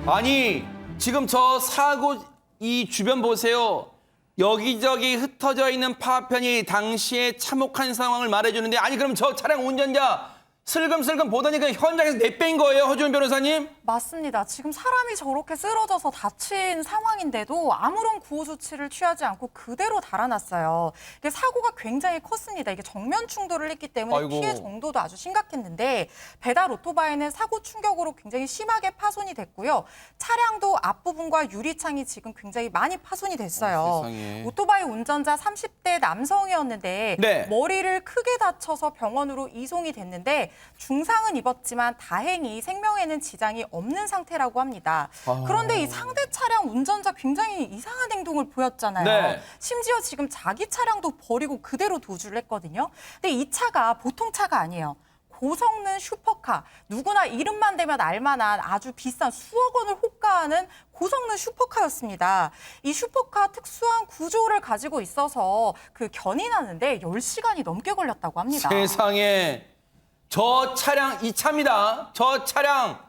아니, 지금 저 사고 이 주변 보세요. 여기저기 흩어져 있는 파편이 당시의 참혹한 상황을 말해주는데, 아니 그럼 저 차량 운전자 슬금슬금 보더니 그냥 현장에서 내빼인 거예요, 허준 변호사님?
맞습니다. 지금 사람이 저렇게 쓰러져서 다친 상황인데도 아무런 구호 조치를 취하지 않고 그대로 달아났어요. 이게 사고가 굉장히 컸습니다. 이게 정면 충돌을 했기 때문에
아이고.
피해 정도도 아주 심각했는데 배달 오토바이는 사고 충격으로 굉장히 심하게 파손이 됐고요. 차량도 앞부분과 유리창이 지금 굉장히 많이 파손이 됐어요.
세상에.
오토바이 운전자 30대 남성이었는데
네.
머리를 크게 다쳐서 병원으로 이송이 됐는데 중상은 입었지만 다행히 생명에는 지장이 없는 상태라고 합니다. 그런데 이 상대 차량 운전자 굉장히 이상한 행동을 보였잖아요.
네.
심지어 지금 자기 차량도 버리고 그대로 도주를 했거든요. 근데 이 차가 보통 차가 아니에요. 고성능 슈퍼카, 누구나 이름만 대면 알만한 아주 비싼 수억 원을 호가하는 고성능 슈퍼카였습니다. 이 슈퍼카 특수한 구조를 가지고 있어서 그 견인하는데 10시간이 넘게 걸렸다고 합니다.
세상에, 저 차량, 이 차입니다. 저 차량,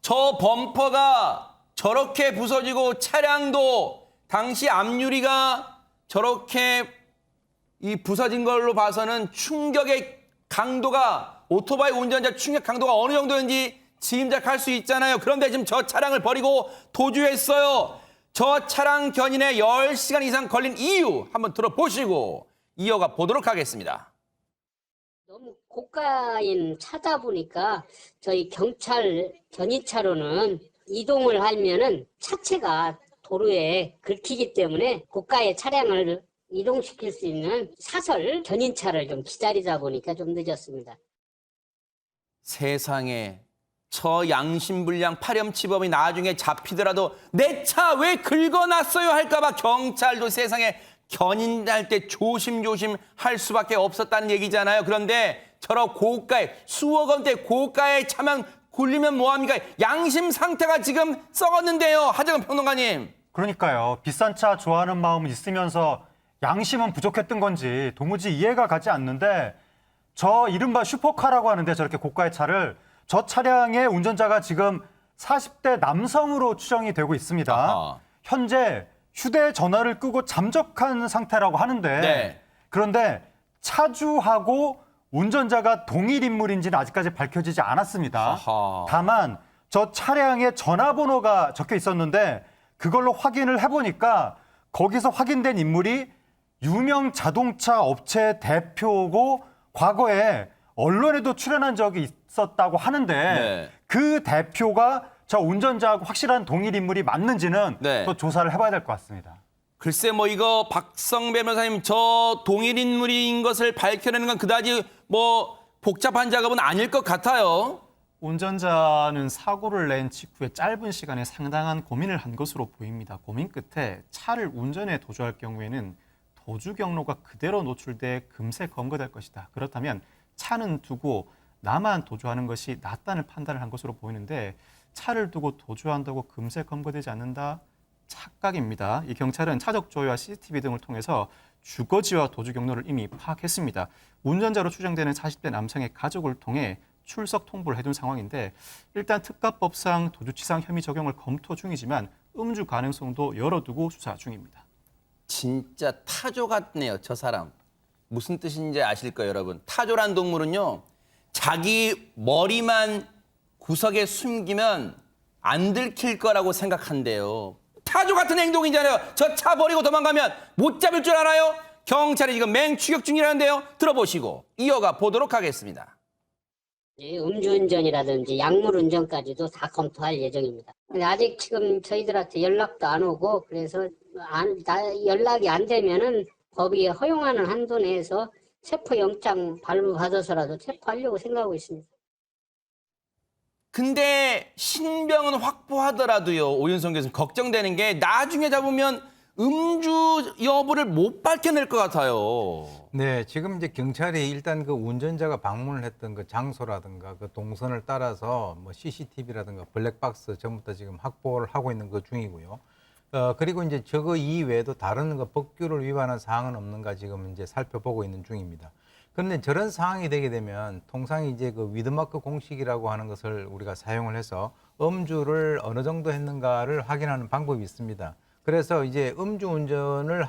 저 범퍼가 저렇게 부서지고 차량도 당시 앞유리가 저렇게 이 부서진 걸로 봐서는 충격의 강도가, 오토바이 운전자 충격 강도가 어느 정도인지 짐작할 수 있잖아요. 그런데 지금 저 차량을 버리고 도주했어요. 저 차량 견인에 10시간 이상 걸린 이유 한번 들어보시고 이어가 보도록 하겠습니다.
너무 고가인 차다 보니까 저희 경찰 견인차로는 이동을 하면은 차체가 도로에 긁히기 때문에 고가의 차량을 이동시킬 수 있는 사설 견인차를 좀 기다리다 보니까 좀 늦었습니다.
세상에, 저 양심불량 파렴치범이 나중에 잡히더라도 내 차 왜 긁어놨어요 할까봐 경찰도 세상에 견인할 때 조심조심 할 수밖에 없었다는 얘기잖아요. 그런데 저런 고가의 수억 원대 고가의 차만 굴리면 뭐합니까? 양심 상태가 지금 썩었는데요. 하정은 평론가님.
그러니까요. 비싼 차 좋아하는 마음은 있으면서 양심은 부족했던 건지 도무지 이해가 가지 않는데, 저 이른바 슈퍼카라고 하는데 저렇게 고가의 차를, 저 차량의 운전자가 지금 40대 남성으로 추정이 되고 있습니다.
아하.
현재 휴대전화를 끄고 잠적한 상태라고 하는데
네.
그런데 차주하고 운전자가 동일 인물인지는 아직까지 밝혀지지 않았습니다.
아하.
다만 저 차량에 전화번호가 적혀 있었는데 그걸로 확인을 해보니까 거기서 확인된 인물이 유명 자동차 업체 대표고 과거에 언론에도 출연한 적이 있었다고 하는데
네.
그 대표가 저 운전자하고 확실한 동일 인물이 맞는지는
네.
또 조사를 해봐야 될 것 같습니다.
글쎄 뭐 이거 박성배 변호사님, 저 동일 인물인 것을 밝혀내는 건 그다지 뭐 복잡한 작업은 아닐 것 같아요.
운전자는 사고를 낸 직후에 짧은 시간에 상당한 고민을 한 것으로 보입니다. 고민 끝에 차를 운전해 도주할 경우에는 도주 경로가 그대로 노출돼 금세 검거될 것이다. 그렇다면 차는 두고 나만 도주하는 것이 낫다는 판단을 한 것으로 보이는데, 차를 두고 도주한다고 금세 검거되지 않는다? 착각입니다. 이 경찰은 차적 조회와 CCTV 등을 통해서 주거지와 도주 경로를 이미 파악했습니다. 운전자로 추정되는 40대 남성의 가족을 통해 출석 통보를 해둔 상황인데 일단 특가법상 도주치상 혐의 적용을 검토 중이지만 음주 가능성도 열어두고 수사 중입니다.
진짜 타조 같네요, 저 사람. 무슨 뜻인지 아실 거예요, 여러분. 타조란 동물은요, 자기 머리만 구석에 숨기면 안 들킬 거라고 생각한대요. 타조 같은 행동이잖아요. 저 차 버리고 도망가면 못 잡을 줄 알아요? 경찰이 지금 맹추격 중이라는데요. 들어보시고 이어가 보도록 하겠습니다.
음주운전이라든지 약물운전까지도 다 검토할 예정입니다. 근데 아직 지금 저희들한테 연락도 안 오고 그래서 연락이 안 되면은 법이 허용하는 한도 내에서 체포영장 발부받아서라도 체포하려고 생각하고 있습니다.
근데 신병은 확보하더라도요, 오윤성 교수님 걱정되는 게 나중에 잡으면 음주 여부를 못 밝혀낼 것 같아요.
네, 지금 이제 경찰이 일단 그 운전자가 방문을 했던 그 장소라든가 그 동선을 따라서 뭐 CCTV라든가 블랙박스 전부 다 지금 확보를 하고 있는 그 중이고요. 그리고 이제 저거 이외에도 다른 그 법규를 위반한 사항은 없는가 지금 이제 살펴보고 있는 중입니다. 그런데 저런 상황이 되게 되면 통상 이제 그 위드마크 공식이라고 하는 것을 우리가 사용을 해서 음주를 어느 정도 했는가를 확인하는 방법이 있습니다. 그래서 이제 음주운전을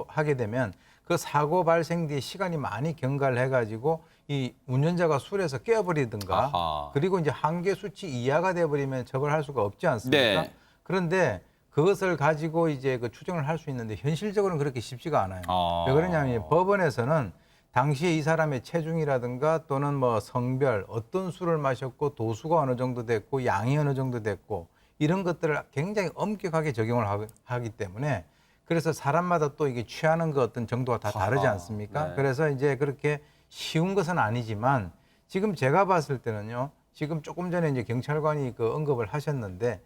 하게 되면 그 사고 발생 뒤에 시간이 많이 경과를 해가지고 이 운전자가 술에서 깨어버리든가
아하.
그리고 이제 한계 수치 이하가 돼버리면 처벌할 수가 없지 않습니까?
네.
그런데 그것을 가지고 이제 그 추정을 할 수 있는데 현실적으로는 그렇게 쉽지가 않아요. 왜 그러냐면 법원에서는 당시에 이 사람의 체중이라든가 또는 뭐 성별, 어떤 술을 마셨고 도수가 어느 정도 됐고 양이 어느 정도 됐고 이런 것들을 굉장히 엄격하게 적용을 하기 때문에 그래서 사람마다 또 이게 취하는 것 어떤 정도가 다 다르지 않습니까?
네.
그래서 이제 그렇게 쉬운 것은 아니지만 지금 제가 봤을 때는요. 지금 조금 전에 이제 경찰관이 그 언급을 하셨는데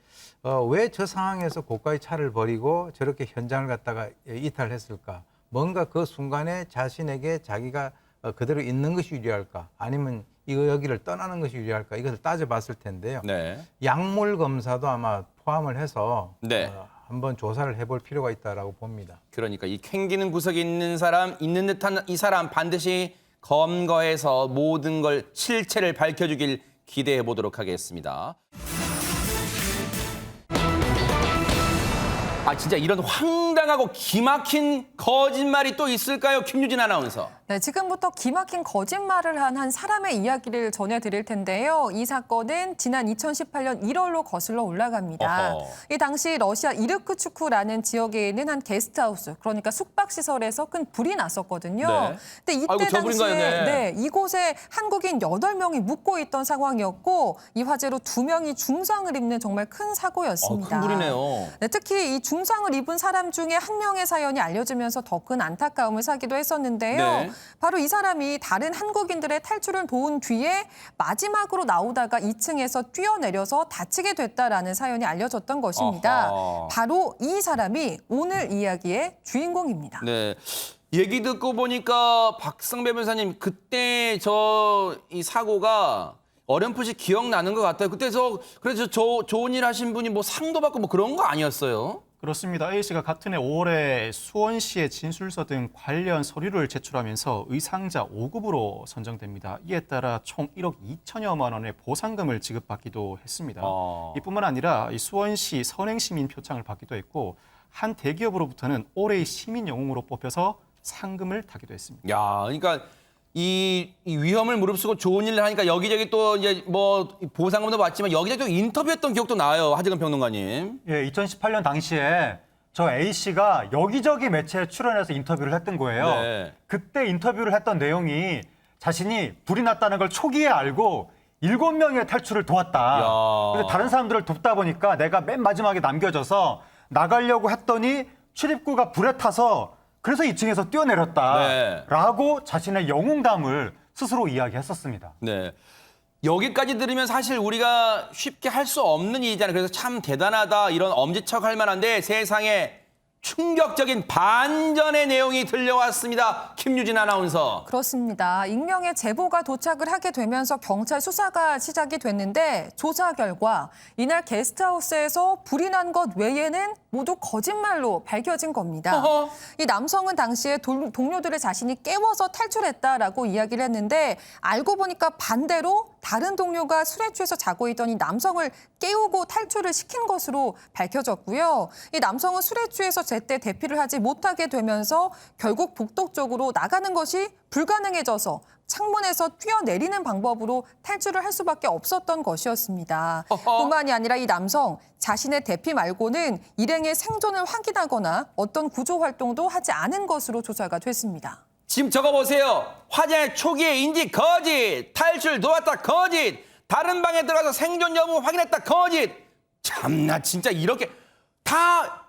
왜 저 상황에서 고가의 차를 버리고 저렇게 현장을 갖다가 이탈했을까? 뭔가 그 순간에 자신에게 자기가 그대로 있는 것이 유리할까? 아니면 여기를 떠나는 것이 유리할까? 이것을 따져봤을 텐데요.
네.
약물 검사도 아마 포함을 해서
네.
한번 조사를 해볼 필요가 있다라고 봅니다.
그러니까 이 캥기는 구석에 있는 사람, 있는 듯한 이 사람 반드시 검거해서 모든 걸 실체를 밝혀주길 기대해 보도록 하겠습니다. 아, 진짜 이런 황당하고 기막힌 거짓말이 또 있을까요? 김유진 아나운서.
네, 지금부터 기막힌 거짓말을 한 사람의 이야기를 전해드릴 텐데요. 이 사건은 지난 2018년 1월로 거슬러 올라갑니다.
어허.
이 당시 러시아 이르크추크라는 지역에 있는 한 게스트하우스, 그러니까 숙박시설에서 큰 불이 났었거든요.
네.
근데 이때
아이고, 저 불인가요?
당시에
네.
이곳에 한국인 8명이 묵고 있던 상황이었고 이 화재로 2명이 중상을 입는 정말 큰 사고였습니다.
큰 불이네요.
네, 특히 이 중상을 입은 사람 중에 한 명의 사연이 알려지면서 더 큰 안타까움을 사기도 했었는데요.
네.
바로 이 사람이 다른 한국인들의 탈출을 도운 뒤에 마지막으로 나오다가 2층에서 뛰어내려서 다치게 됐다라는 사연이 알려졌던 것입니다.
아하.
바로 이 사람이 오늘 이야기의 주인공입니다.
네. 얘기 듣고 보니까 박성배 변호사님 그때 이 사고가 어렴풋이 기억나는 것 같아요. 그때 그래서 좋은 일 하신 분이 뭐 상도 받고 뭐 그런 거 아니었어요?
그렇습니다. A 씨가 같은 해 5월에 수원시에 진술서 등 관련 서류를 제출하면서 의상자 5급으로 선정됩니다. 이에 따라 총 1억 2천여만 원의 보상금을 지급받기도 했습니다. 이뿐만 아니라 이 수원시 선행시민 표창을 받기도 했고 한 대기업으로부터는 올해의 시민 영웅으로 뽑혀서 상금을 타기도 했습니다.
야, 그러니까 이 위험을 무릅쓰고 좋은 일을 하니까 여기저기 또 이제 뭐 보상금도 받지만 여기저기 또 인터뷰했던 기억도 나요. 하재근 평론가님.
예, 2018년 당시에 저 A 씨가 여기저기 매체에 출연해서 인터뷰를 했던 거예요.
네.
그때 인터뷰를 했던 내용이 자신이 불이 났다는 걸 초기에 알고 7명의 탈출을 도왔다.
야.
근데 다른 사람들을 돕다 보니까 내가 맨 마지막에 남겨져서 나가려고 했더니 출입구가 불에 타서 그래서 2층에서 뛰어내렸다라고 자신의 영웅담을 스스로 이야기했었습니다.
네. 여기까지 들으면 사실 우리가 쉽게 할 수 없는 일이잖아요. 그래서 참 대단하다, 이런 엄지척할 만한데 세상에 충격적인 반전의 내용이 들려왔습니다. 김유진 아나운서.
그렇습니다. 익명의 제보가 도착을 하게 되면서 경찰 수사가 시작이 됐는데 조사 결과 이날 게스트하우스에서 불이 난 것 외에는 모두 거짓말로 밝혀진 겁니다.
어허.
이 남성은 당시에 동료들을 자신이 깨워서 탈출했다라고 이야기를 했는데 알고 보니까 반대로 다른 동료가 술에 취해서 자고 있던 이 남성을 깨우고 탈출을 시킨 것으로 밝혀졌고요. 이 남성은 술에 취해서 제때 대피를 하지 못하게 되면서 결국 북독 쪽으로 나가는 것이 불가능해져서 창문에서 뛰어내리는 방법으로 탈출을 할 수밖에 없었던 것이었습니다. 뿐만이 아니라 이 남성 자신의 대피 말고는 일행의 생존을 확인하거나 어떤 구조 활동도 하지 않은 것으로 조사가 됐습니다.
지금 적어보세요. 화재 초기에 인지 거짓, 탈출 도왔다 거짓, 다른 방에 들어가서 생존 여부 확인했다 거짓. 참나 진짜 이렇게 다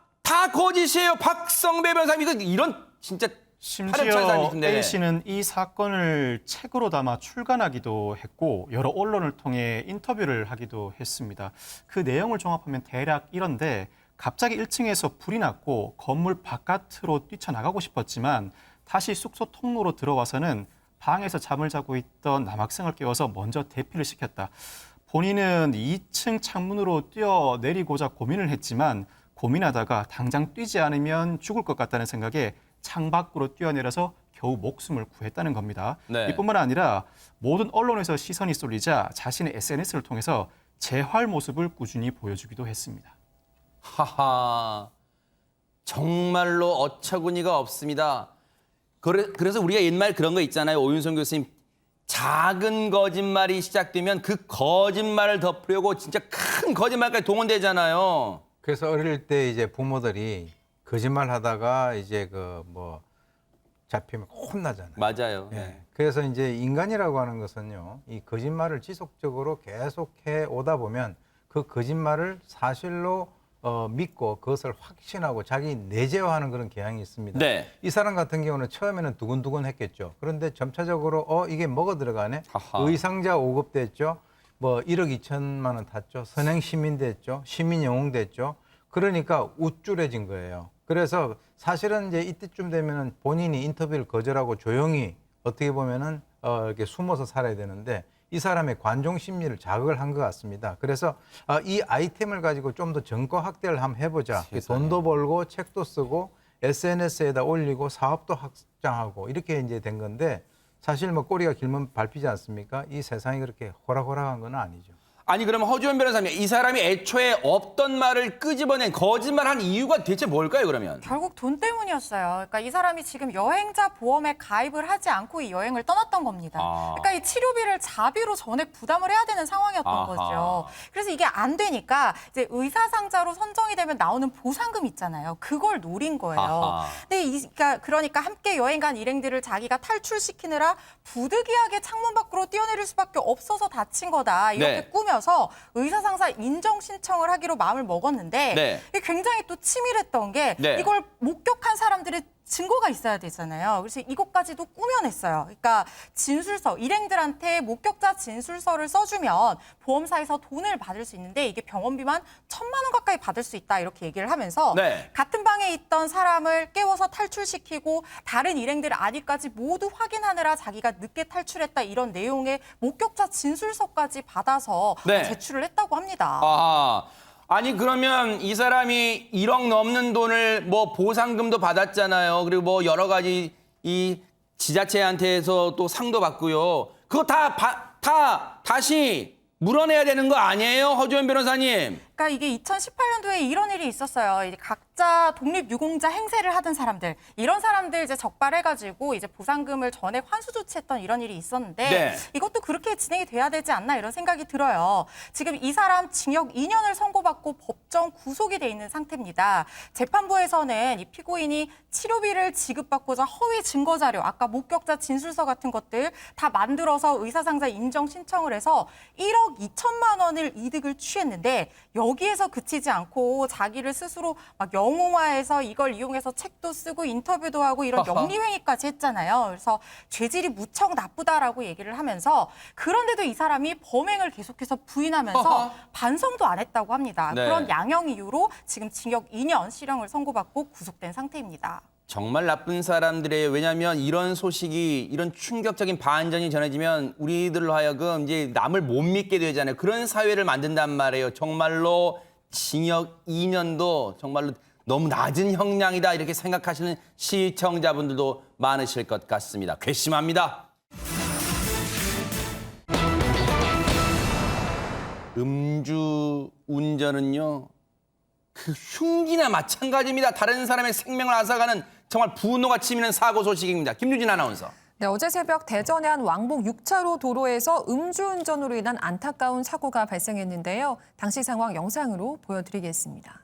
거짓이에요. 박성배 변호사님 이런 진짜
심지어 A 씨는 이 사건을 책으로 담아 출간하기도 했고 여러 언론을 통해 인터뷰를 하기도 했습니다. 그 내용을 종합하면 대략 이런데 갑자기 1층에서 불이 났고 건물 바깥으로 뛰쳐나가고 싶었지만 다시 숙소 통로로 들어와서는 방에서 잠을 자고 있던 남학생을 깨워서 먼저 대피를 시켰다. 본인은 2층 창문으로 뛰어내리고자 고민을 했지만 고민하다가 당장 뛰지 않으면 죽을 것 같다는 생각에 창밖으로 뛰어내려서 겨우 목숨을 구했다는 겁니다.
네.
이뿐만 아니라 모든 언론에서 시선이 쏠리자 자신의 SNS를 통해서 재활 모습을 꾸준히 보여주기도 했습니다.
하하, 정말로 어처구니가 없습니다. 그래서 우리가 옛말 그런 거 있잖아요. 오윤성 교수님, 작은 거짓말이 시작되면 그 거짓말을 덮으려고 진짜 큰 거짓말까지 동원되잖아요.
그래서 어릴 때 이제 부모들이 거짓말 하다가 이제 잡히면 혼나잖아요.
맞아요.
예. 그래서 이제 인간이라고 하는 것은요, 이 거짓말을 지속적으로 계속해 오다 보면 그 거짓말을 사실로 믿고 그것을 확신하고 자기 내재화하는 그런 경향이 있습니다.
네.
이 사람 같은 경우는 처음에는 두근두근 했겠죠. 그런데 점차적으로 이게 뭐가 들어가네?
하하.
의상자 5급 됐죠. 1억 2천만 원 탔죠. 선행 시민 됐죠. 시민 영웅 됐죠. 그러니까 우쭐해진 거예요. 그래서 사실은 이제 이때쯤 되면은 본인이 인터뷰를 거절하고 조용히 어떻게 보면은 이렇게 숨어서 살아야 되는데 이 사람의 관종 심리를 자극을 한 것 같습니다. 그래서 이 아이템을 가지고 좀 더 정거 확대를 한번 해보자. 돈도 벌고 책도 쓰고 SNS에다 올리고 사업도 확장하고 이렇게 이제 된 건데 사실 꼬리가 길면 밟히지 않습니까? 이 세상이 그렇게 호락호락한 건 아니죠.
아니 그러면 허주원 변호사님, 이 사람이 애초에 없던 말을 끄집어낸 거짓말한 이유가 대체 뭘까요, 그러면?
결국 돈 때문이었어요. 그러니까 이 사람이 지금 여행자 보험에 가입을 하지 않고 이 여행을 떠났던 겁니다. 그러니까 이 치료비를 자비로 전액 부담을 해야 되는 상황이었던 거죠. 그래서 이게 안 되니까 이제 의사상자로 선정이 되면 나오는 보상금 있잖아요. 그걸 노린 거예요. 근데 그러니까 함께 여행 간 일행들을 자기가 탈출시키느라 부득이하게 창문 밖으로 뛰어내릴 수밖에 없어서 다친 거다. 이렇게 꾸며 의사상자 인정 신청을 하기로 마음을 먹었는데 이게 굉장히 또 치밀했던 게 이걸 목격한 사람들의 증거가 있어야 되잖아요. 그래서 이것까지도 꾸며냈어요. 그러니까 진술서, 일행들한테 목격자 진술서를 써주면 보험사에서 돈을 받을 수 있는데 이게 병원비만 1,000만 원 가까이 받을 수 있다 이렇게 얘기를 하면서 같은 방에 있던 사람을 깨워서 탈출시키고 다른 일행들의 아니까지 모두 확인하느라 자기가 늦게 탈출했다 이런 내용의 목격자 진술서까지 받아서 제출을 했다고 합니다.
아니 그러면 이 사람이 1억 넘는 돈을 보상금도 받았잖아요. 그리고 여러 가지 이 지자체한테서 또 상도 받고요. 그거 다시 물어내야 되는 거 아니에요, 허주원 변호사님?
그러니까 이게 2018년도에 이런 일이 있었어요. 이제 각자 독립유공자 행세를 하던 사람들, 이런 사람들 이제 적발해가지고 이제 보상금을 전액 환수 조치했던 이런 일이 있었는데 이것도 그렇게 진행이 돼야 되지 않나 이런 생각이 들어요. 지금 이 사람 징역 2년을 선고받고 법정 구속이 돼 있는 상태입니다. 재판부에서는 이 피고인이 치료비를 지급받고자 허위 증거 자료, 아까 목격자 진술서 같은 것들 다 만들어서 의사상자 인정 신청을 해서 1억 2천만 원을 이득을 취했는데 여기에서 그치지 않고 자기를 스스로 막 영웅화해서 이걸 이용해서 책도 쓰고 인터뷰도 하고 이런 영리행위까지 했잖아요. 그래서 죄질이 무척 나쁘다라고 얘기를 하면서 그런데도 이 사람이 범행을 계속해서 부인하면서 반성도 안 했다고 합니다. 그런 양형 이유로 지금 징역 2년 실형을 선고받고 구속된 상태입니다.
정말 나쁜 사람들이에요. 왜냐하면 이런 소식이, 이런 충격적인 반전이 전해지면 우리들로 하여금 이제 남을 못 믿게 되잖아요. 그런 사회를 만든단 말이에요. 정말로 징역 2년도 정말로 너무 낮은 형량이다 이렇게 생각하시는 시청자분들도 많으실 것 같습니다. 괘씸합니다. 음주 운전은요, 그 흉기나 마찬가지입니다. 다른 사람의 생명을 앗아가는 정말 분노가 치미는 사고 소식입니다. 김유진 아나운서.
네, 어제 새벽 대전의 한 왕복 6차로 도로에서 음주운전으로 인한 안타까운 사고가 발생했는데요. 당시 상황 영상으로 보여드리겠습니다.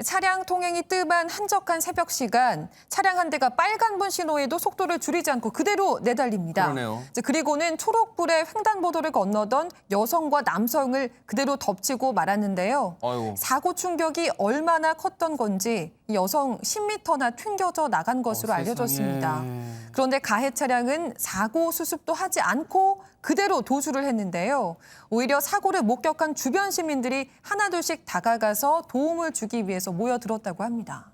차량 통행이 뜸한 한적한 새벽 시간, 차량 한 대가 빨간불 신호에도 속도를 줄이지 않고 그대로 내달립니다.
그러네요.
그리고는 초록불에 횡단보도를 건너던 여성과 남성을 그대로 덮치고 말았는데요.
아이고.
사고 충격이 얼마나 컸던 건지 이 여성 10m나 튕겨져 나간 것으로 알려졌습니다.
세상에.
그런데 가해 차량은 사고 수습도 하지 않고 그대로 도주를 했는데요. 오히려 사고를 목격한 주변 시민들이 하나둘씩 다가가서 도움을 주기 위해서 모여들었다고 합니다.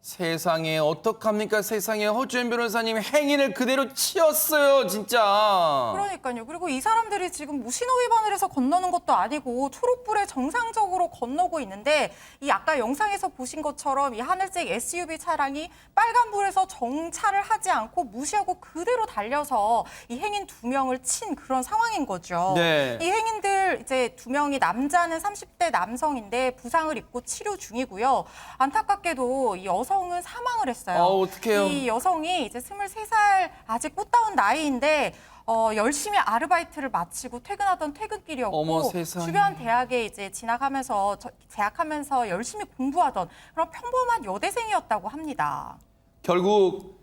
세상에 어떡합니까? 세상에 허주연 변호사님 행인을 그대로 치었어요, 진짜.
그러니까요. 그리고 이 사람들이 지금 무신호 위반을 해서 건너는 것도 아니고 초록불에 정상적으로 건너고 있는데 이 아까 영상에서 보신 것처럼 이 하늘색 SUV 차량이 빨간불에서 정차를 하지 않고 무시하고 그대로 달려서 이 행인 2명을 친 그런 상황인 거죠.
네.
이 행인들 이제 2명이 남자는 30대 남성인데 부상을 입고 치료 중이고요. 안타깝게도 이 여성은 사망을 했어요.
어떡해요.
이 여성이 이제 23살 아직 꽃다운 나이인데 열심히 아르바이트를 마치고 퇴근하던 퇴근길이었고
어머, 세상에.
주변 대학에 이제 재학하면서 열심히 공부하던 그런 평범한 여대생이었다고 합니다.
결국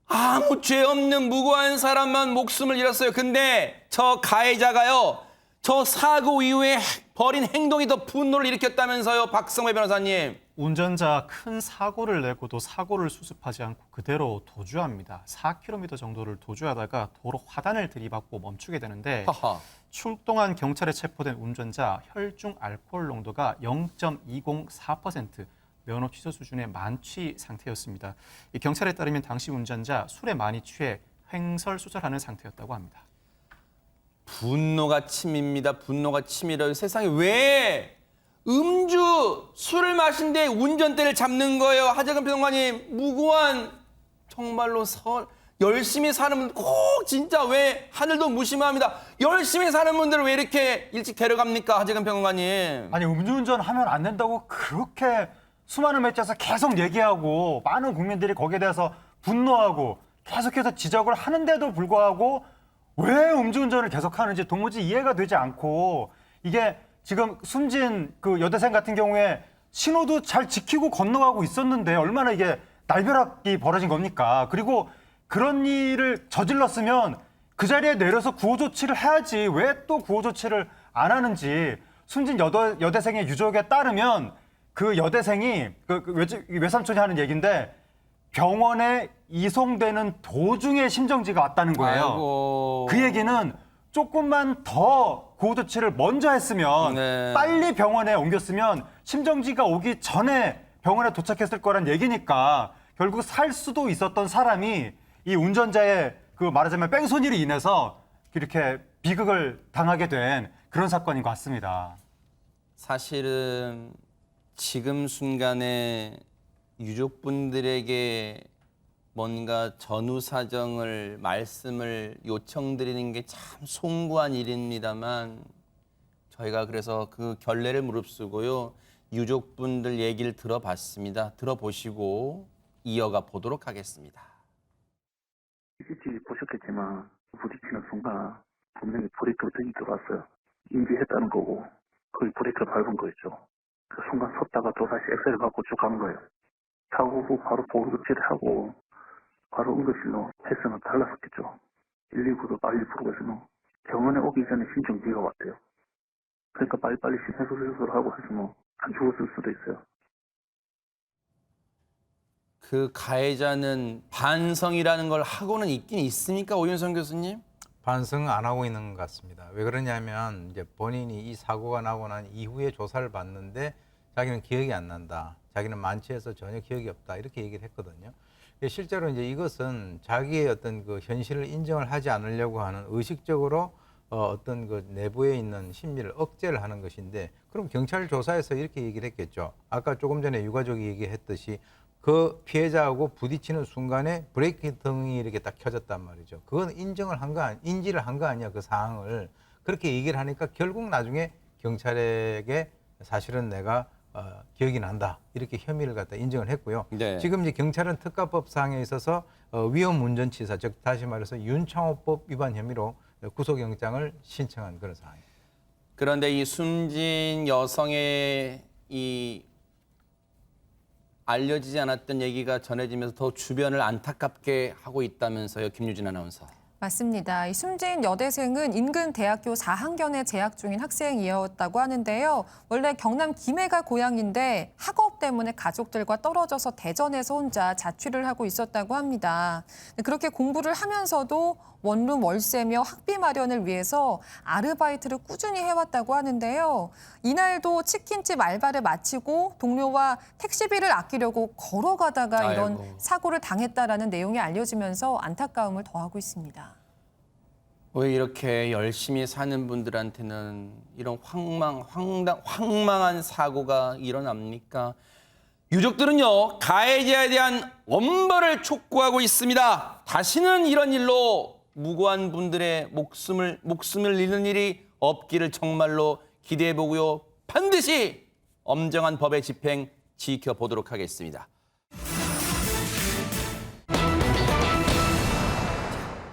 아무 죄 없는 무고한 사람만 목숨을 잃었어요. 근데 저 가해자가요, 저 사고 이후에 벌인 행동이 더 분노를 일으켰다면서요, 박성배 변호사님.
운전자 큰 사고를 내고도 사고를 수습하지 않고 그대로 도주합니다. 4km 정도를 도주하다가 도로 화단을 들이받고 멈추게 되는데
하하.
출동한 경찰에 체포된 운전자 혈중 알코올 농도가 0.204%, 면허 취소 수준의 만취 상태였습니다. 이 경찰에 따르면 당시 운전자 술에 많이 취해 횡설수설하는 상태였다고 합니다.
분노가 침입니다. 분노가 치밀어요. 세상에 왜 음주, 술을 마신 뒤에 운전대를 잡는 거예요. 하재근 평론가님, 무고한 정말로 열심히 사는 분들 꼭 진짜 왜 하늘도 무심합니다. 열심히 사는 분들을 왜 이렇게 일찍 데려갑니까? 하재근 평론가님.
아니 음주운전 하면 안 된다고 그렇게 수많은 매체에서 계속 얘기하고 많은 국민들이 거기에 대해서 분노하고 계속해서 지적을 하는데도 불구하고 왜 음주운전을 계속하는지 도무지 이해가 되지 않고, 이게 지금 숨진 그 여대생 같은 경우에 신호도 잘 지키고 건너가고 있었는데 얼마나 이게 날벼락이 벌어진 겁니까? 그리고 그런 일을 저질렀으면 그 자리에 내려서 구호 조치를 해야지 왜 또 구호 조치를 안 하는지. 숨진 여대생의 유족에 따르면 그 여대생이 외삼촌이 하는 얘기인데 병원에 이송되는 도중에 심정지가 왔다는 거예요.
아이고.
그 얘기는 조금만 더 구호 조치를 먼저 했으면,
네.
빨리 병원에 옮겼으면 심정지가 오기 전에 병원에 도착했을 거란 얘기니까 결국 살 수도 있었던 사람이 이 운전자의 그 말하자면 뺑소니로 인해서 이렇게 비극을 당하게 된 그런 사건인 것 같습니다.
사실은 지금 순간에 유족분들에게 뭔가 전후 사정을 말씀을 요청드리는 게 참 송구한 일입니다만, 저희가 그래서 그 결례를 무릅쓰고요, 유족분들 얘기를 들어봤습니다. 들어보시고 이어가 보도록 하겠습니다.
CCTV 보셨겠지만 부딪히는 순간 분명히 브레이크 등이 들어왔어요. 인지했다는 거고 거의 브레이크를 밟은 거였죠. 그 순간 섰다가 또다시 엑셀을 밟고 쭉 간 거예요. 사고 후 바로 보호 조치를 하고 바로 응급실로 패스는 달랐었겠죠. 119도 빨리 부르고 했으면 병원에 오기 전에 심정지가 왔대요. 그러니까 빨리빨리 심폐소생술을 하고 했으면 안 죽었을 수도 있어요.
그 가해자는 반성이라는 걸 하고는 있긴 있습니까, 오윤성 교수님?
반성 안 하고 있는 것 같습니다. 왜 그러냐면 이제 본인이 이 사고가 나고 난 이후에 조사를 받는데 자기는 기억이 안 난다. 자기는 만취해서 전혀 기억이 없다. 이렇게 얘기를 했거든요. 실제로 이제 이것은 자기의 어떤 그 현실을 인정을 하지 않으려고 하는 의식적으로 어떤 그 내부에 있는 심리를 억제를 하는 것인데, 그럼 경찰 조사에서 이렇게 얘기를 했겠죠. 아까 조금 전에 유가족이 얘기했듯이 그 피해자하고 부딪히는 순간에 브레이크 등이 이렇게 딱 켜졌단 말이죠. 그건 인지를 한 거 아니야, 그 상황을. 그렇게 얘기를 하니까 결국 나중에 경찰에게 사실은 내가 기억이 난다 이렇게 혐의를 갖다 인정을 했고요.
네.
지금 이제 경찰은 특가법상에 있어서 위험운전치사 즉 다시 말해서 윤창호법 위반 혐의로 구속영장을 신청한 그런 상황입니다.
그런데 이 숨진 여성의 이 알려지지 않았던 얘기가 전해지면서 더 주변을 안타깝게 하고 있다면서요, 김유진 아나운서.
맞습니다. 이 숨진 여대생은 인근 대학교 4학년에 재학 중인 학생이었다고 하는데요. 원래 경남 김해가 고향인데 학업 때문에 가족들과 떨어져서 대전에서 혼자 자취를 하고 있었다고 합니다. 그렇게 공부를 하면서도 원룸 월세며 학비 마련을 위해서 아르바이트를 꾸준히 해왔다고 하는데요. 이날도 치킨집 알바를 마치고 동료와 택시비를 아끼려고 걸어가다가 이런 사고를 당했다라는 내용이 알려지면서 안타까움을 더하고 있습니다.
왜 이렇게 열심히 사는 분들한테는 이런 황망한 사고가 일어납니까? 유족들은요, 가해자에 대한 엄벌을 촉구하고 있습니다. 다시는 이런 일로 무고한 분들의 목숨을 잃는 일이 없기를 정말로 기대해 보고요. 반드시 엄정한 법의 집행 지켜보도록 하겠습니다.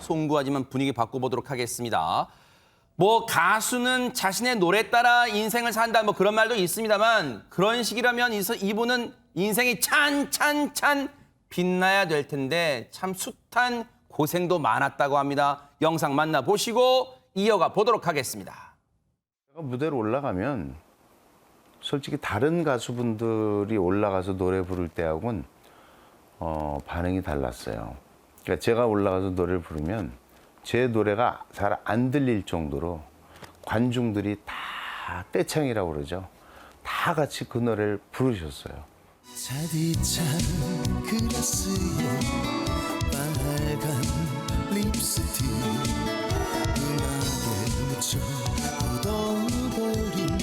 송구하지만 분위기 바꿔보도록 하겠습니다. 뭐 가수는 자신의 노래 따라 인생을 산다 뭐 그런 말도 있습니다만 그런 식이라면 이분은 인생이 찬 빛나야 될 텐데 참 숱한 고생도 많았다고 합니다. 영상 만나보시고 이어가 보도록 하겠습니다.
제가 무대로 올라가면 솔직히 다른 가수분들이 올라가서 노래 부를 때하고는 반응이 달랐어요. 그러니까 제가 올라가서 노래를 부르면 제 노래가 잘 안 들릴 정도로 관중들이 다 떼창이라고 그러죠. 다 같이 그 노래를 부르셨어요.
차디찬 그라스에 빨간 립스틱 음악에 묻혀 묻어버린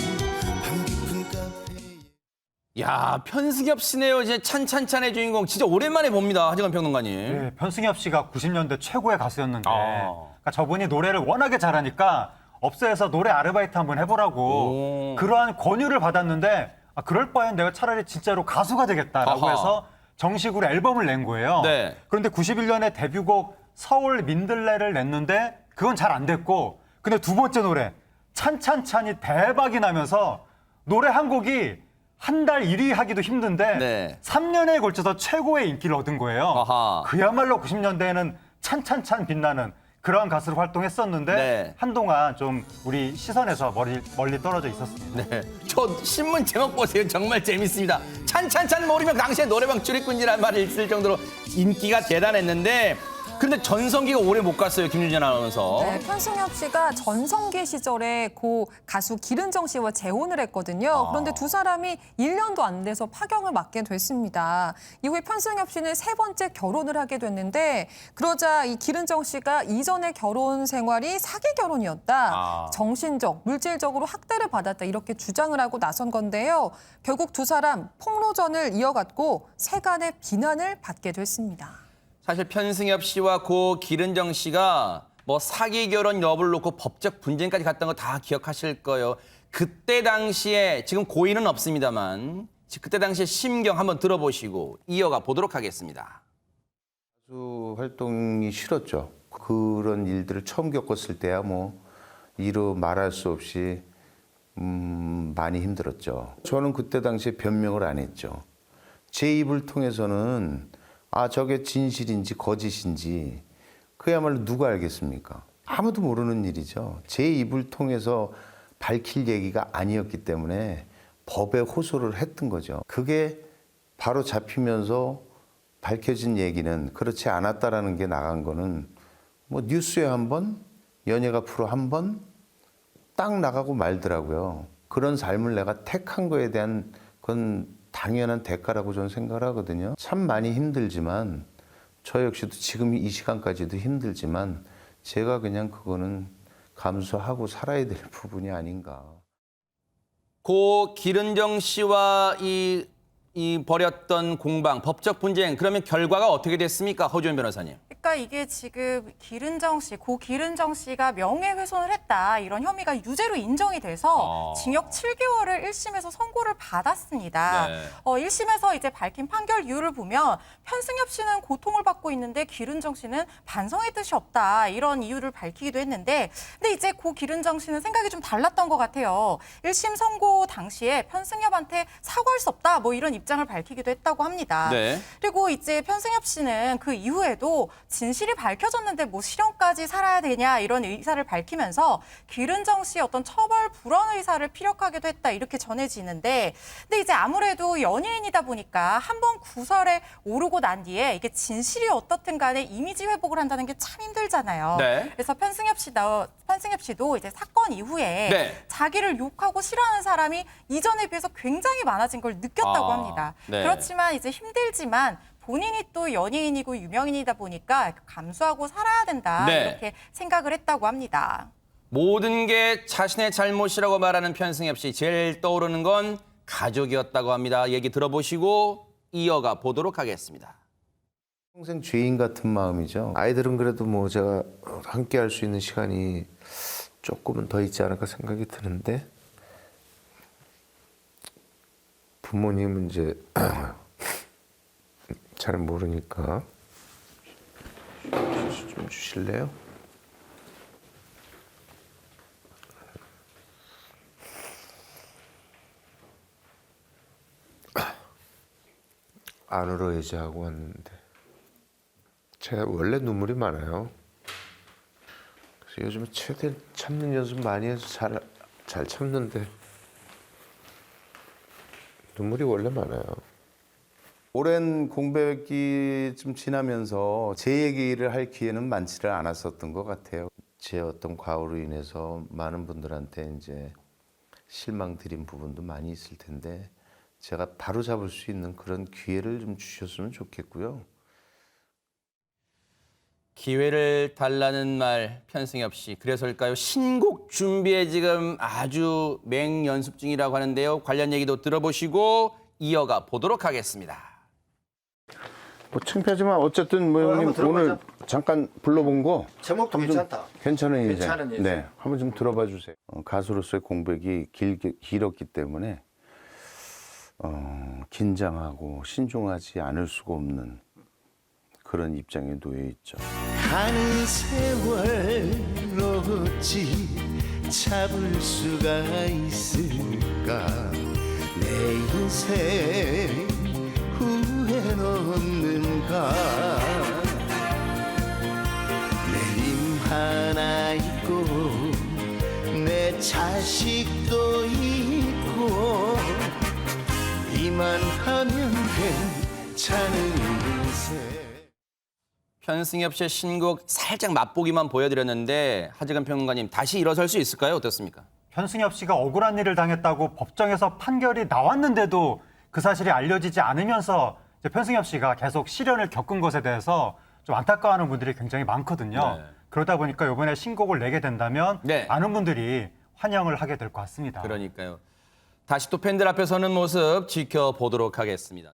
밤 깊은 카페에
야, 편승엽 씨네요. 이제 찬찬찬의 주인공 진짜 오랜만에 봅니다. 하정원 평론가님.
네, 편승엽 씨가 90년대 최고의 가수였는데 그러니까 저분이 노래를 워낙에 잘하니까 업소에서 노래 아르바이트 한번 해보라고 그러한 권유를 받았는데 그럴 바엔 내가 차라리 진짜로 가수가 되겠다라고 해서 정식으로 앨범을 낸 거예요.
네.
그런데 91년에 데뷔곡 서울 민들레를 냈는데 그건 잘 안 됐고 근데 두 번째 노래 찬찬찬이 대박이 나면서 노래 한 곡이 한 달 1위 하기도 힘든데 3년에 걸쳐서 최고의 인기를 얻은 거예요. 그야말로 90년대에는 찬찬찬 빛나는 그런 가수로 활동했었는데 한동안 좀 우리 시선에서 멀리 떨어져 있었습니다.
네, 저 신문 제목 보세요. 정말 재밌습니다. 찬찬찬 모르면 당시에 노래방 출입금지라는 말이 있을 정도로 인기가 대단했는데 근데 전성기가 오래 못 갔어요. 김유진 아나운서.
네, 편승엽 씨가 전성기 시절에 고 가수 기른정 씨와 재혼을 했거든요. 그런데 두 사람이 1년도 안 돼서 파경을 맞게 됐습니다. 이후에 편승엽 씨는 세 번째 결혼을 하게 됐는데 그러자 이 기른정 씨가 이전의 결혼 생활이 사기 결혼이었다. 정신적, 물질적으로 학대를 받았다. 이렇게 주장을 하고 나선 건데요. 결국 두 사람 폭로전을 이어갔고 세간의 비난을 받게 됐습니다.
사실 편승엽 씨와 고 기른정 씨가 뭐 사기 결혼 여부를 놓고 법적 분쟁까지 갔던 거 다 기억하실 거예요. 그때 당시에 지금 고인은 없습니다만 그때 당시에 심경 한번 들어보시고 이어가 보도록 하겠습니다.
가수 활동이 싫었죠. 그런 일들을 처음 겪었을 때야 뭐 이루 말할 수 없이 많이 힘들었죠. 저는 그때 당시에 변명을 안 했죠. 제 입을 통해서는 저게 진실인지 거짓인지 그야말로 누가 알겠습니까? 아무도 모르는 일이죠. 제 입을 통해서 밝힐 얘기가 아니었기 때문에 법에 호소를 했던 거죠. 그게 바로 잡히면서 밝혀진 얘기는 그렇지 않았다라는 게 나간 거는 뭐 뉴스에 한 번, 연예가 프로 한 번 딱 나가고 말더라고요. 그런 삶을 내가 택한 거에 대한 건 당연한 대가라고 저는 생각을 하거든요. 참 많이 힘들지만 저 역시도 지금 이 시간까지도 힘들지만 제가 그냥 그거는 감수하고 살아야 될 부분이 아닌가.
고 기른정 씨와 이 벌였던 공방, 법적 분쟁 그러면 결과가 어떻게 됐습니까? 허주연 변호사님.
보니까 이게 지금 기른정 씨, 고 기른정 씨가 명예훼손을 했다 이런 혐의가 유죄로 인정이 돼서 징역 7개월을 1심에서 선고를 받았습니다.
네.
1심에서 이제 밝힌 판결 이유를 보면 편승엽 씨는 고통을 받고 있는데 기른정 씨는 반성의 뜻이 없다 이런 이유를 밝히기도 했는데 근데 이제 고 기른정 씨는 생각이 좀 달랐던 것 같아요. 1심 선고 당시에 편승엽한테 사과할 수 없다 뭐 이런 입장을 밝히기도 했다고 합니다.
네.
그리고 이제 편승엽 씨는 그 이후에도 진실이 밝혀졌는데 뭐 실형까지 살아야 되냐 이런 의사를 밝히면서 기른정 씨의 어떤 처벌 불원 의사를 피력하기도 했다 이렇게 전해지는데 근데 이제 아무래도 연예인이다 보니까 한번 구설에 오르고 난 뒤에 이게 진실이 어떻든 간에 이미지 회복을 한다는 게 참 힘들잖아요.
네.
그래서 편승엽 씨도 이제 사건 이후에
네.
자기를 욕하고 싫어하는 사람이 이전에 비해서 굉장히 많아진 걸 느꼈다고 합니다.
네.
그렇지만 이제 힘들지만 본인이 또 연예인이고 유명인이다 보니까 감수하고 살아야 된다
네.
이렇게 생각을 했다고 합니다.
모든 게 자신의 잘못이라고 말하는 편승엽 씨. 제일 떠오르는 건 가족이었다고 합니다. 얘기 들어보시고 이어가 보도록 하겠습니다.
평생 죄인 같은 마음이죠. 아이들은 그래도 뭐 제가 함께 할 수 있는 시간이 조금은 더 있지 않을까 생각이 드는데 부모님은 이제 잘 모르니까 좀 주실래요? 안 울어야지 하고 왔는데 제가 원래 눈물이 많아요. 그래서 요즘에 최대한 참는 연습 많이 해서 잘 참는데 눈물이 원래 많아요. 오랜 공백이 좀 지나면서 제 얘기를 할 기회는 많지를 않았었던 것 같아요. 제 어떤 과오로 인해서 많은 분들한테 이제 실망드린 부분도 많이 있을 텐데 제가 바로 잡을 수 있는 그런 기회를 좀 주셨으면 좋겠고요.
기회를 달라는 말 편승엽 씨. 그래서일까요? 신곡 준비에 지금 아주 맹연습 중이라고 하는데요. 관련 얘기도 들어보시고 이어가 보도록 하겠습니다.
뭐 창피하지만 어쨌든 뭐 형님 오늘 잠깐 불러본 거
제목도 괜찮다.
괜찮은 예제.
괜찮은 예제.
네, 한번 좀 들어봐 주세요. 가수로서의 공백이 길었기 때문에 긴장하고 신중하지 않을 수가 없는 그런 입장에 놓여 있죠.
가는 세월 어찌 잡을 수가 있을까. 내 인생 후회는 없는가. 내님 하나 있고 내 자식도 있고 이만 하면 괜찮은 인생.
편승엽 씨의 신곡 살짝 맛보기만 보여드렸는데 하재근 평론가님 다시 일어설 수 있을까요? 어떻습니까?
편승엽 씨가 억울한 일을 당했다고 법정에서 판결이 나왔는데도 그 사실이 알려지지 않으면서 이제 편승엽 씨가 계속 시련을 겪은 것에 대해서 좀 안타까워하는 분들이 굉장히 많거든요.
네.
그러다 보니까 이번에 신곡을 내게 된다면
네.
많은 분들이 환영을 하게 될 것 같습니다.
그러니까요. 다시 또 팬들 앞에 서는 모습 지켜보도록 하겠습니다.